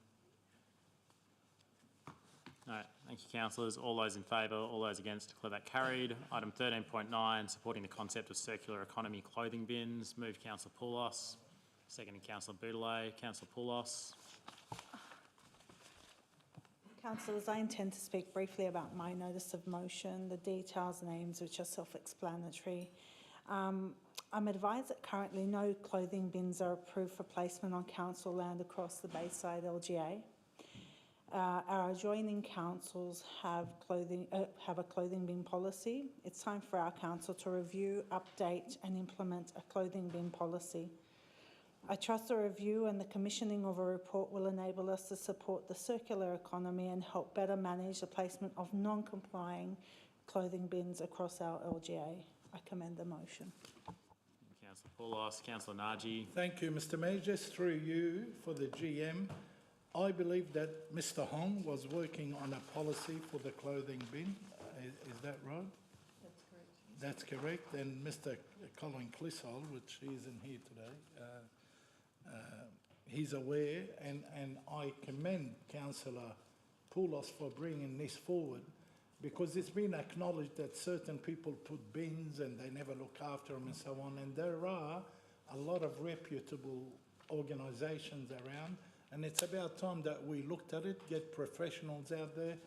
No, thank you, councillors. All those in favour, all those against, declare that carried. Item 13.9, supporting the concept of circular economy clothing bins. Moved Councillor Poulos, seconded Councillor Boudelay. Councillor Poulos. Councillors, I intend to speak briefly about my notice of motion, the details, names, which are self-explanatory. I'm advised that currently no clothing bins are approved for placement on council land across the Bayside LGA. Our adjoining councils have a clothing bin policy. It's time for our council to review, update and implement a clothing bin policy. I trust the review and the commissioning of a report will enable us to support the circular economy and help better manage the placement of non-complying clothing bins across our LGA. I commend the motion. Councillor Poulos. Councillor Naji. Thank you, Mr Mayor. Just through you for the GM, I believe that Mr Hong was working on a policy for the clothing bin. Is that right? That's correct. That's correct. And Mr Colin Clissold, which he isn't here today, he's aware, and I commend Councillor Poulos for bringing this forward, because it's been acknowledged that certain people put bins and they never look after them and so on, and there are a lot of reputable organisations around, and it's about time that we looked at it, get professionals out there,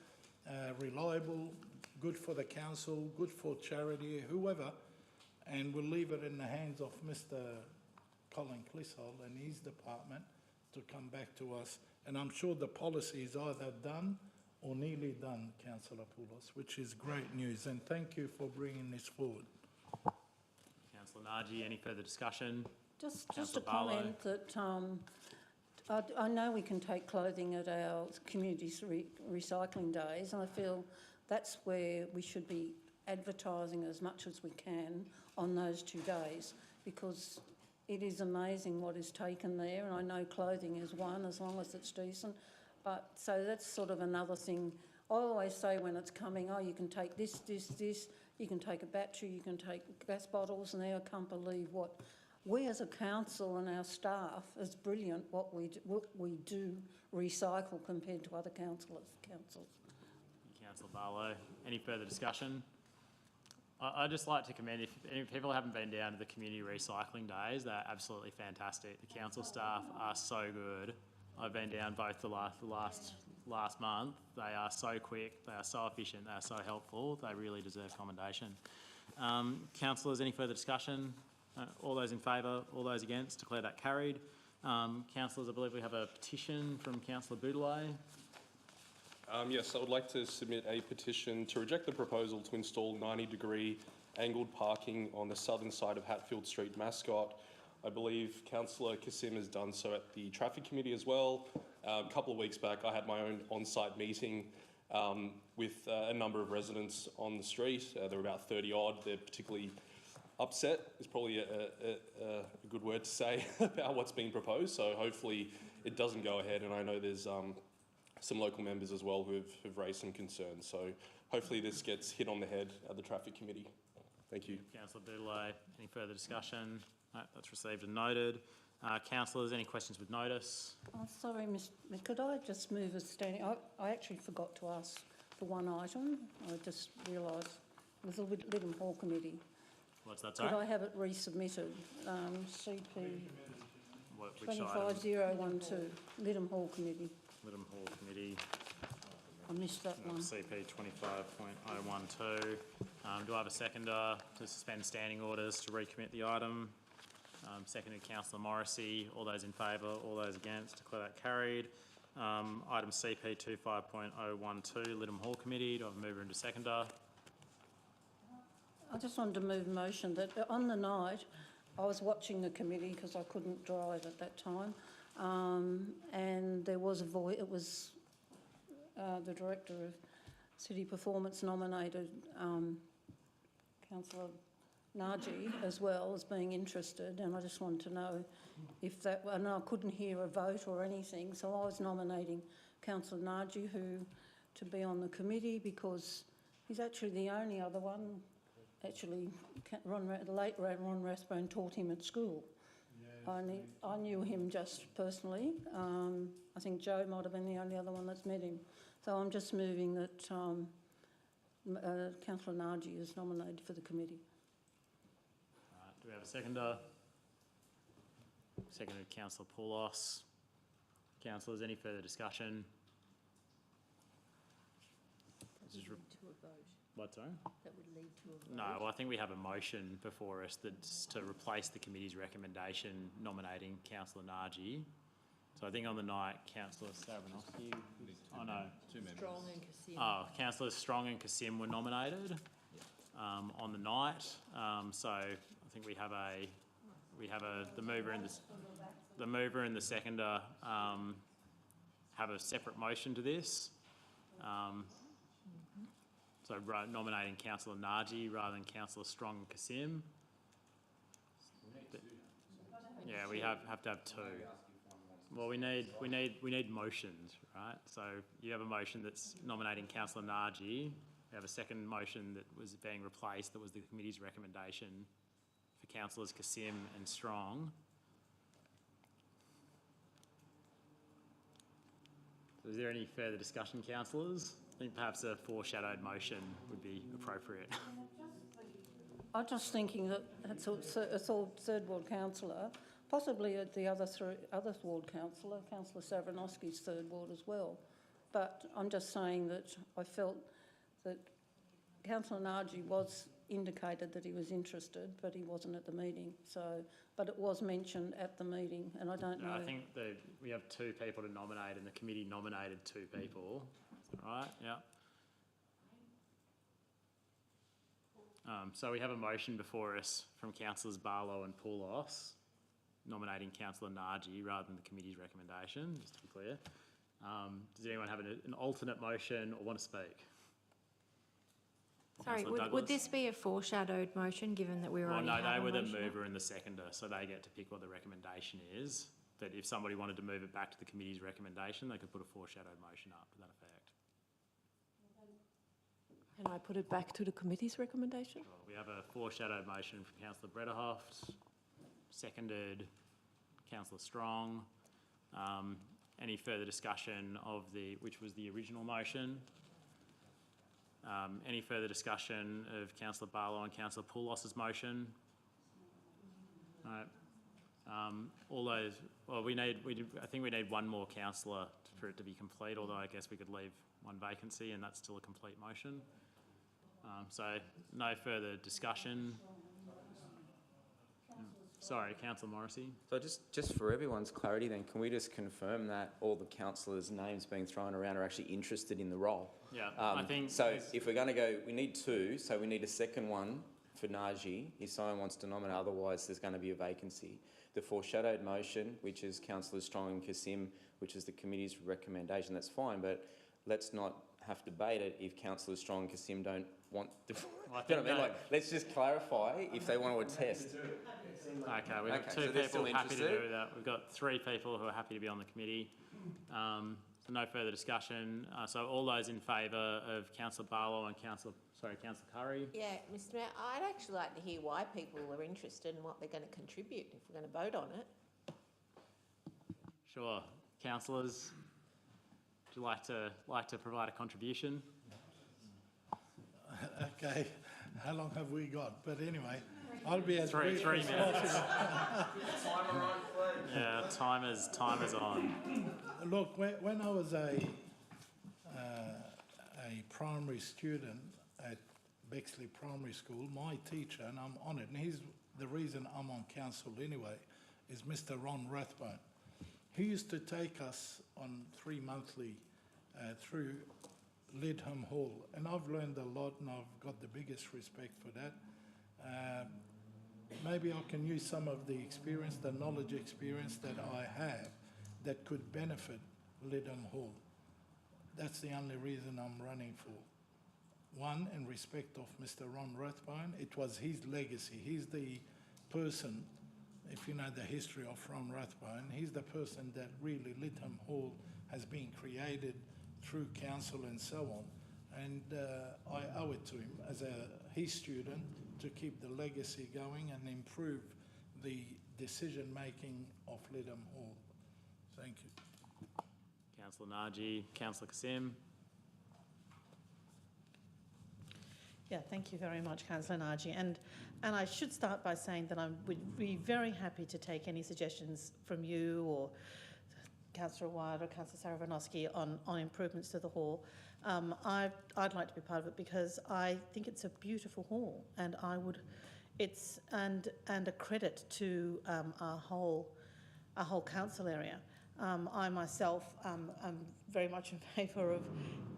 reliable, good for the council, good for charity, whoever, and we'll leave it in the hands of Mr Colin Clissold and his department to come back to us. And I'm sure the policy is either done or nearly done, Councillor Poulos, which is great news. And thank you for bringing this forward. Councillor Naji, any further discussion? Just a Councillor Barlow. comment that I know we can take clothing at our community recycling days, and I feel that's where we should be advertising as much as we can on those 2 days, because it is amazing what is taken there, and I know clothing is one, as long as it's decent. But so that's sort of another thing. I always say when it's coming, oh, you can take this, you can take a battery, you can take gas bottles, and now I can't believe what we as a council and our staff is brilliant what we do recycle compared to other councils. Councillor Barlow, any further discussion? I'd just like to commend, if any people haven't been down to the community recycling days, they're absolutely fantastic. The council staff are so good. I've been down both the last month. They are so quick, they are so efficient, they are so helpful. They really deserve commendation. Councillors, any further discussion? All those in favour, all those against, declare that carried. Councillors, I believe we have a petition from Councillor Boudelet. Yes, I would like to submit a petition to reject the proposal to install 90-degree angled parking on the southern side of Hatfield Street, Mascot. I believe Councillor Kassim has done so at the Traffic Committee as well. A couple of weeks back, I had my own on-site meeting with a number of residents on the street. There were about 30 odd. They're particularly upset, is probably a good word to say about what's being proposed. So hopefully it doesn't go ahead, and I know there's some local members as well who have raised some concerns. So hopefully this gets hit on the head at the Traffic Committee. Thank you. Councillor Boudelet, any further discussion? No, that's received and noted. Councillors, any questions with notice? Oh, sorry, could I just move a standing? I actually forgot to ask for one item. I just realised it was the Lytham Hall Committee. What's that, sorry? Could I have it resubmitted? CP Which item? 25012, Lytham Hall Committee. Lytham Hall Committee. I missed that one. CP 25.012. Do I have a seconder to suspend standing orders to recommit the item? Seconded Councillor Morrissey. All those in favour, all those against, declare that carried. Item CP 25.012, Lytham Hall Committee. Do I have a mover and a seconder? I just wanted to move a motion that on the night, I was watching the committee because I couldn't drive at that time, and there was a voice. It was the Director of City Performance nominated Councillor Naji as well as being interested, and I just wanted to know if that, and I couldn't hear a vote or anything, so I was nominating Councillor Naji to be on the committee because he's actually the only other one. Actually, the late Ron Rathbone taught him at school. I knew him just personally. I think Joe might have been the only other one that's met him. So I'm just moving that Councillor Naji is nominated for the committee. Do we have a seconder? Seconded Councillor Poulos. Councillors, any further discussion? That would lead to a vote. What, sorry? That would lead to a vote. No, well, I think we have a motion before us that's to replace the committee's recommendation nominating Councillor Naji. So I think on the night, Councillor Sarabanovsky, oh no. Strong and Kassim. Oh, Councillors Strong and Kassim were nominated on the night. So I think we have the mover and the seconder have a separate motion to this. So nominating Councillor Naji rather than Councillor Strong and Kassim. Yeah, we have to have two. Well, we need motions, right? So you have a motion that's nominating Councillor Naji. We have a second motion that was being replaced, that was the committee's recommendation for Councillors Kassim and Strong. So is there any further discussion, councillors? I think perhaps a foreshadowed motion would be appropriate. I'm just thinking that it's a third ward councillor, possibly the other ward councillor, Councillor Sarabanovsky's third ward as well. But I'm just saying that I felt that Councillor Naji was indicated that he was interested, but he wasn't at the meeting. So, but it was mentioned at the meeting, and I don't know. I think we have two people to nominate, and the committee nominated two people. Is that right? Yeah. So we have a motion before us from Councillors Barlow and Poulos nominating Councillor Naji rather than the committee's recommendation, just to be clear. Does anyone have an alternate motion or want to speak? Sorry, would this be a foreshadowed motion, given that we already have a motion? No, they were the mover and the seconder, so they get to pick what the recommendation is. But if somebody wanted to move it back to the committee's recommendation, they could put a foreshadowed motion up to that effect. Can I put it back to the committee's recommendation? Sure. We have a foreshadowed motion from Councillor Brederhoft, seconded Councillor Strong. Any further discussion of which was the original motion? Any further discussion of Councillor Barlow and Councillor Poulos' motion? All right. All those, well, I think we need one more councillor for it to be complete, although I guess we could leave one vacancy and that's still a complete motion. So no further discussion. Sorry, Councillor Morrissey. So just for everyone's clarity then, can we just confirm that all the councillors' names being thrown around are actually interested in the role? Yeah, I think... So if we're going to go, we need two, so we need a second one for Naji if someone wants to nominate, otherwise there's going to be a vacancy. The foreshadowed motion, which is Councillors Strong and Kasim, which is the committee's recommendation, that's fine, but let's not have to debate it if Councillors Strong and Kasim don't want to... Well, you know what I mean? Like, let's just clarify if they want to attest. Okay, we've got two so they're people still happy to interested? do that. We've got 3 people who are happy to be on the committee. So no further discussion. So all those in favour of Councillor Barlow and Councillor Curry? Yeah, Mr Mayor, I'd actually like to hear why people are interested and what they're going to contribute if we're going to vote on it. Sure. Councillors, would you like to provide a contribution? Okay, how long have we got? But anyway, I'll be as Three brief minutes. as Yeah, timer's on. Look, when I was a primary student at Bexley Primary School, my teacher, and I'm honoured, and he's the reason I'm on council anyway, is Mr. Ron Rathbone. He used to take us on 3 monthly through Lidham Hall, and I've learned a lot and I've got the biggest respect for that. Maybe I can use some of the experience, the knowledge experience that I have that could benefit Lidham Hall. That's the only reason I'm running for. One, in respect of Mr. Ron Rathbone, it was his legacy. He's the person, if you know the history of Ron Rathbone, he's the person that really Lidham Hall has been created through council and so on. And I owe it to him as his student to keep the legacy going and improve the decision-making of Lidham Hall. Thank you. Councillor Naji, Councillor Kasim. Yeah, thank you very much, Councillor Naji. And I should start by saying that I would be very happy to take any suggestions from you or Councillor Wyatt or Councillor Saravanowski on improvements to the hall. I'd like to be part of it because I think it's a beautiful hall, and it's a credit to our whole council area. I myself am very much in favour of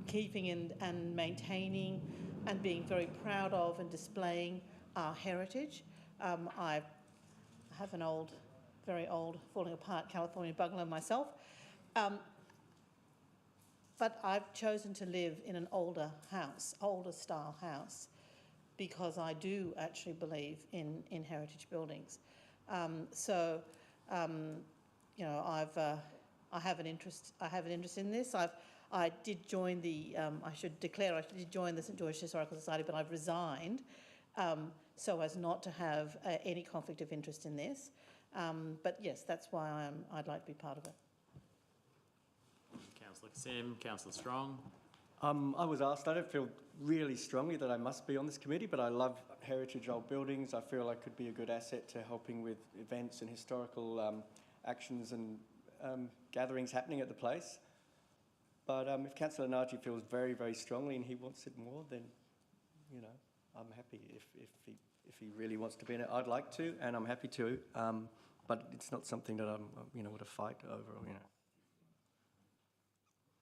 keeping and maintaining and being very proud of and displaying our heritage. I have an very old, falling apart California bungalow myself. But I've chosen to live in an older style house, because I do actually believe in heritage buildings. You know, I have an interest in this. I did join I should declare I did join the St George Historical Society, but I've resigned so as not to have any conflict of interest in this. But yes, that's why I'd like to be part of it. Councillor Kasim, Councillor Strong. I was asked, I don't feel really strongly that I must be on this committee, but I love heritage old buildings. I feel I could be a good asset to helping with events and historical actions and gatherings happening at the place. But if Councillor Naji feels very, very strongly and he wants it more, then, you know, I'm happy. If he really wants to be in it, I'd like to, and I'm happy to. But it's not something that I'm, would fight over,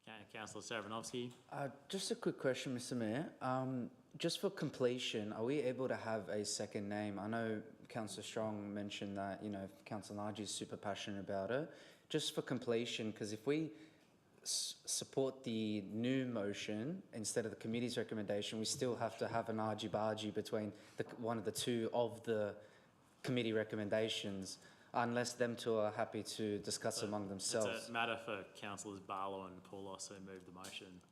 Okay, Councillor Saravanowski. Just a quick question, Mr. Mayor. Just for completion, are we able to have a second name? I know Councillor Strong mentioned that, Councillor Naji is super passionate about it. Just for completion, because if we support the new motion instead of the committee's recommendation, we still have to have an argy-bargy between one of the two of the committee recommendations, unless them two are happy to discuss among themselves. It's a matter for Councillors Barlow and Poulos who moved the motion.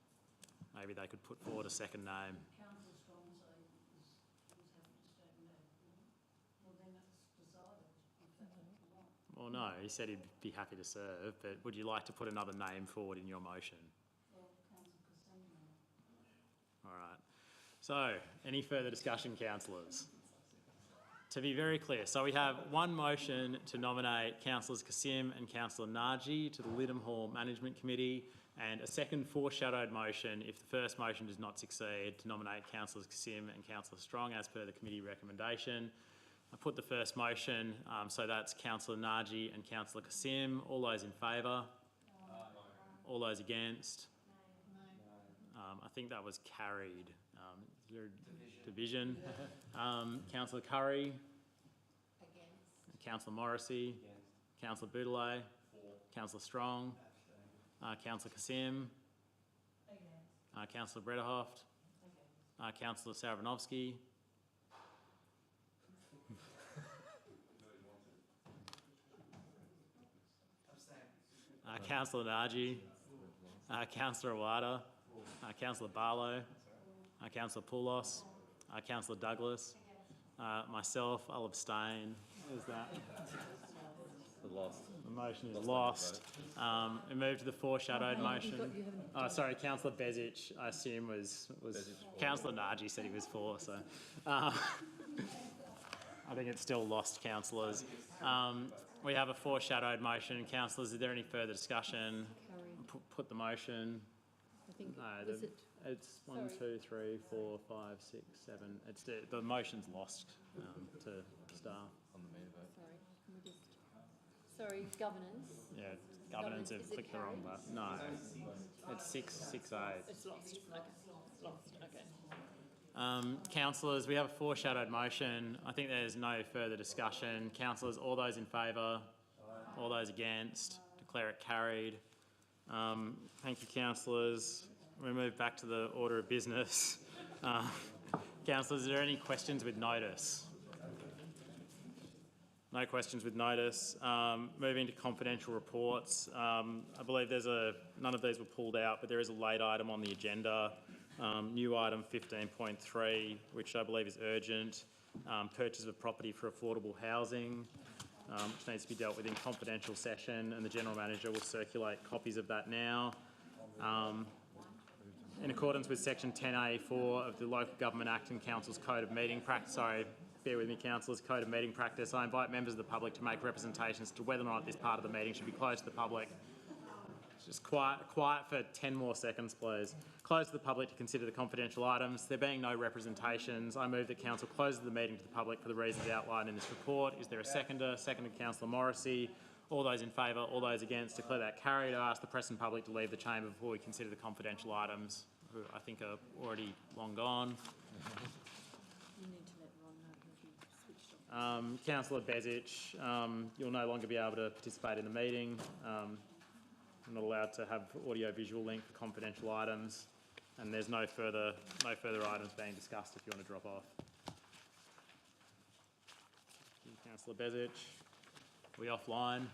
Maybe they could put forward a second name. Councillor Strong was happy to stay in there. Well, then that's decided. Well, no, he said he'd be happy to serve, but would you like to put another name forward in your motion? All right. So, any further discussion, councillors? To be very clear, so we have one motion to nominate Councillors Kassim and Councillor Naji to the Lytham Hall Management Committee, and a second foreshadowed motion, if the first motion does not succeed, to nominate Councillors Kassim and Councillor Strong as per the committee recommendation. I put the first motion, so that's Councillor Naji and Councillor Kassim. All those in favour? All those against? I think that was carried. Is there a division? Councillor Curry? Against. Councillor Morrissey? Against. Councillor Boudelet? For. Councillor Strong? Councillor Kassim? Against. Councillor Brederhoft? Against. Councillor Saravinovsky? Councillor Naji? Councillor Awada? Councillor Barlow? Councillor Poulos? Councillor Douglas? Myself, I'll abstain. Is that? The motion is lost. We move to the foreshadowed motion. Oh, sorry, Councillor Bezic, I assume was Councillor Naji said he was for, so I think it's still lost, councillors. We have a foreshadowed motion. Councillors, is there any further discussion? Put the motion. I think, No, was it? It's 1, 2, 3, 4, 5, 6, 7. It's the motion's lost to staff. Sorry, can we just... Sorry, governance. Yeah, governance have Is it clicked the wrong carried? button. No, it's 6A. It's lost, okay. Lost, okay. Councillors, we have a foreshadowed motion. I think there's no further discussion. Councillors, all those in favour? All those against? Declare it carried. Thank you, councillors. We move back to the order of business. Councillors, are there any questions with notice? No questions with notice. Moving to confidential reports. I believe none of these were pulled out, but there is a late item on the agenda. New item 15.3, which I believe is urgent. Purchase of property for affordable housing, which needs to be dealt with in confidential session, and the General Manager will circulate copies of that now. In accordance with section 10A4 of the Local Government Act and Council's Code of Meeting Practice, sorry, bear with me, councillors, Code of Meeting Practice, I invite members of the public to make representations to whether or not this part of the meeting should be closed to the public. Just quiet for 10 more seconds, please. Close to the public to consider the confidential items. There being no representations, I move that council closes the meeting to the public for the reasons outlined in this report. Is there a seconder? Seconded, Councillor Morrissey. All those in favour, all those against, declare that carried. I ask the press and public to leave the chamber before we consider the confidential items, who I think are already long gone. You need to let Ron know if you switched off. Councillor Bezic, you'll no longer be able to participate in the meeting. I'm not allowed to have audio-visual link for confidential items, and there's no further items being discussed if you want to drop off. Councillor Bezic, are we offline?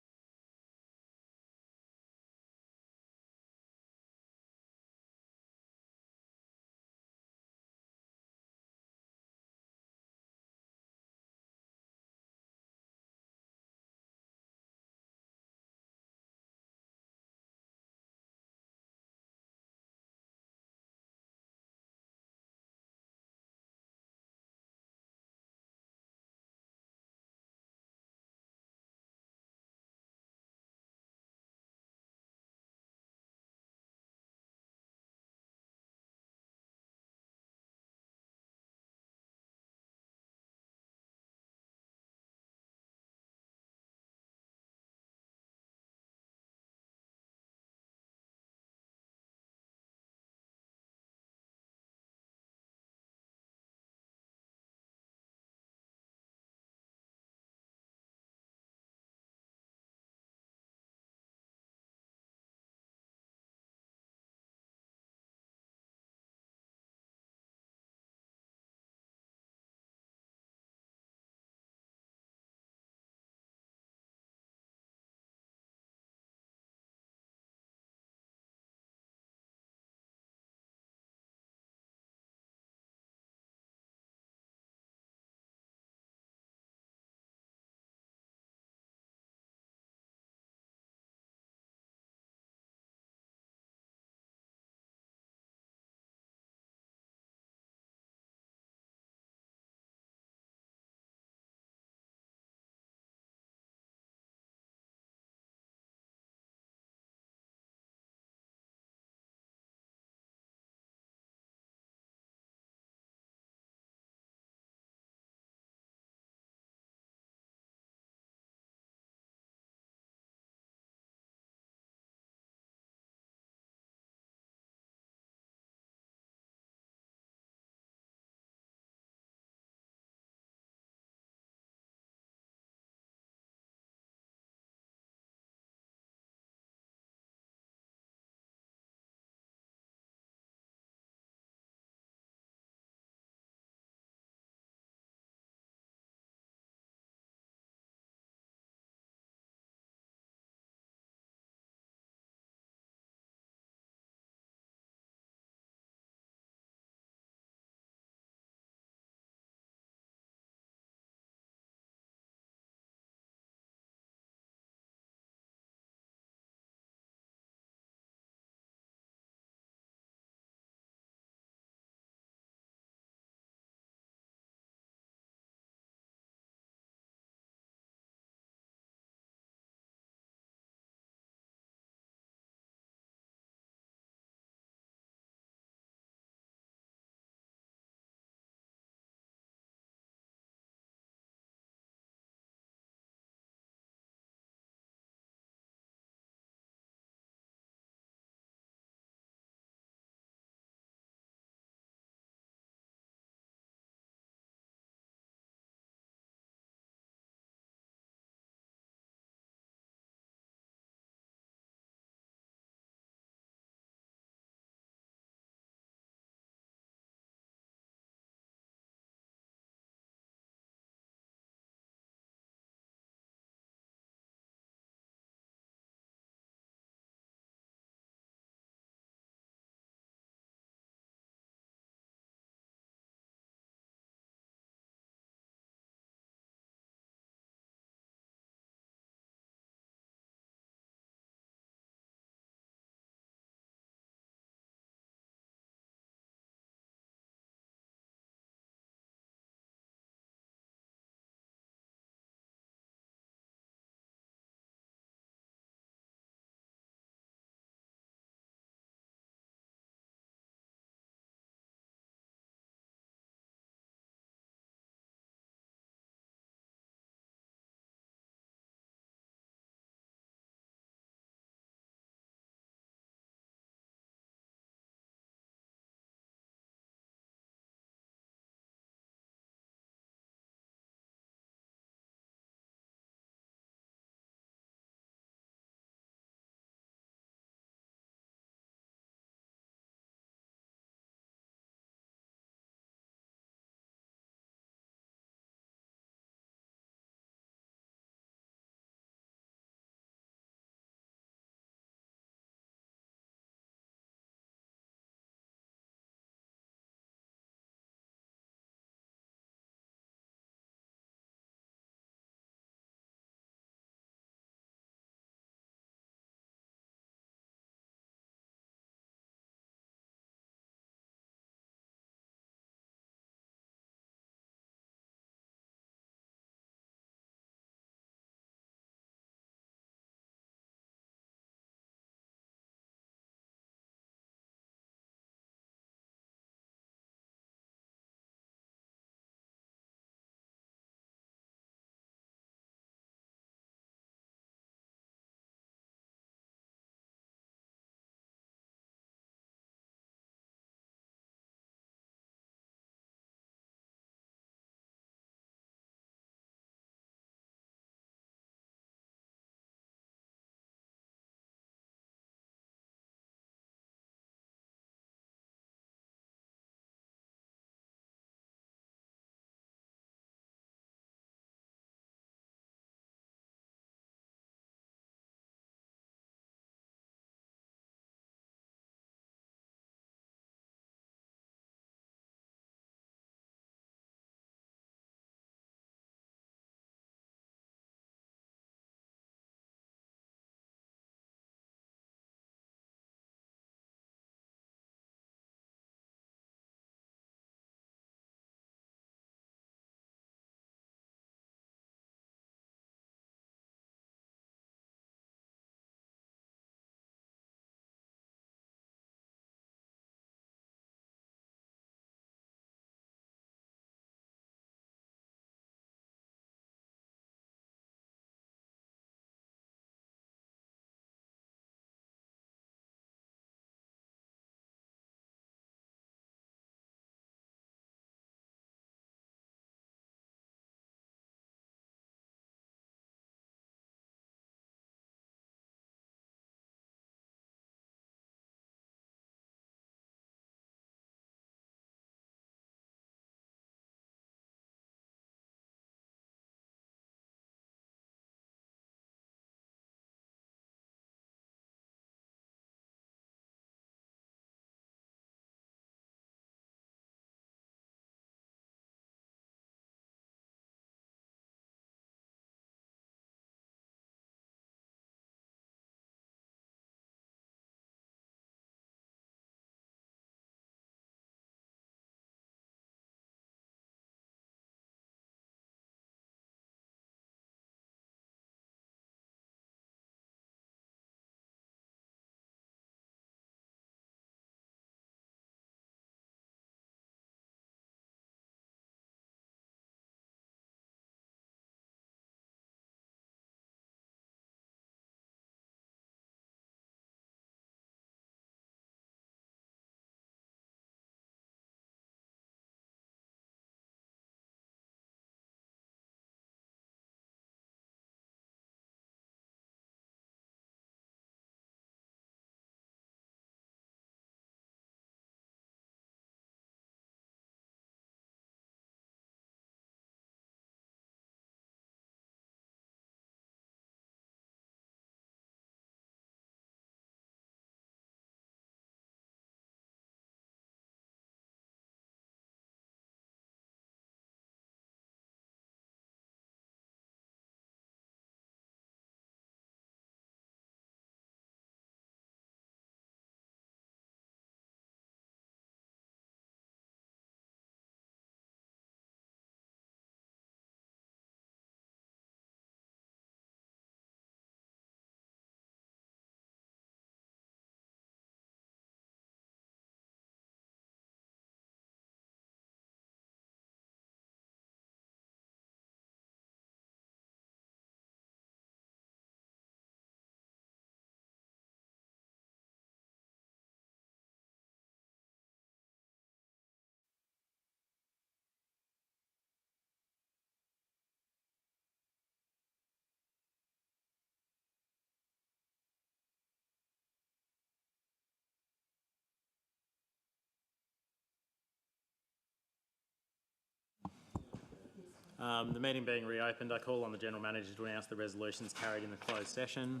The meeting being reopened, I call on the General Manager to announce the resolutions carried in the closed session.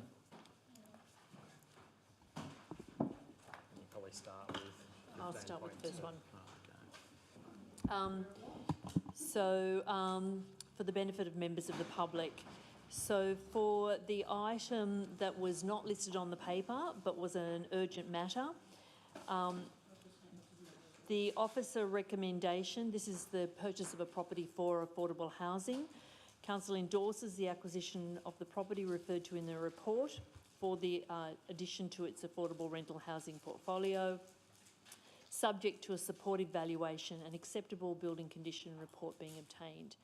You'll probably start with 15.2. I'll start with the first one. Oh, For the benefit of members of the public, so for the item that was not listed on the paper but was an urgent matter, the officer recommendation, this is the purchase of a property for affordable housing. Council endorses the acquisition of the property referred to in the report for the addition to its affordable rental housing portfolio, subject to a supportive valuation and acceptable building condition report being obtained,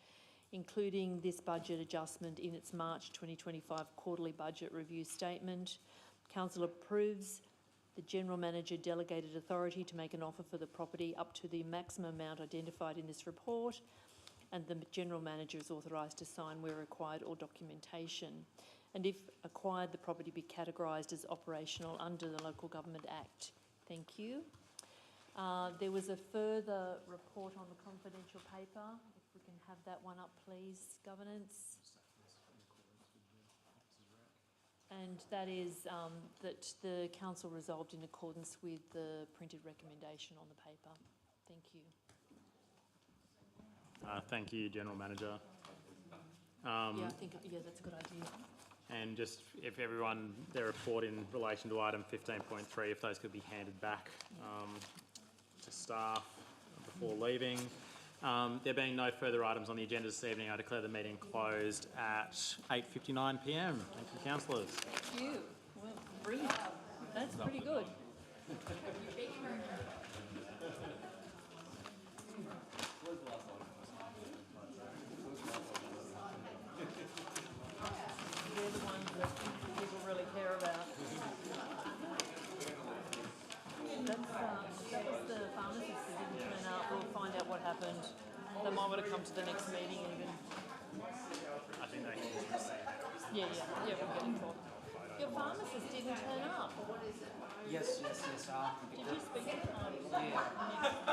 including this budget adjustment in its March 2025 quarterly budget review statement. Council approves the General Manager delegated authority to make an offer for the property up to the maximum amount identified in this report, and the General Manager is authorised to sign where required all documentation. And if acquired, the property be categorised as operational under the Local Government Act. Thank you. There was a further report on the confidential paper. If we can have that one up, please, Governance. And that is that the council resolved in accordance with the printed recommendation on the paper. Thank you. Thank you, General Manager. Yeah, I think, that's a good idea. And just if everyone, their report in relation to item 15.3, if those could be handed back to staff before leaving. There being no further items on the agenda this evening, I declare the meeting closed at 8:59 p.m. Thank you, councillors. Thank you. Well, brilliant. That's pretty good. They're the ones that people really care about. That was the pharmacist that didn't turn up. We'll find out what happened. They might want to come to the next meeting even. I think they can Yeah, we'll get it for. Your pharmacist didn't turn up. Yes. Did you speak to him? Yeah.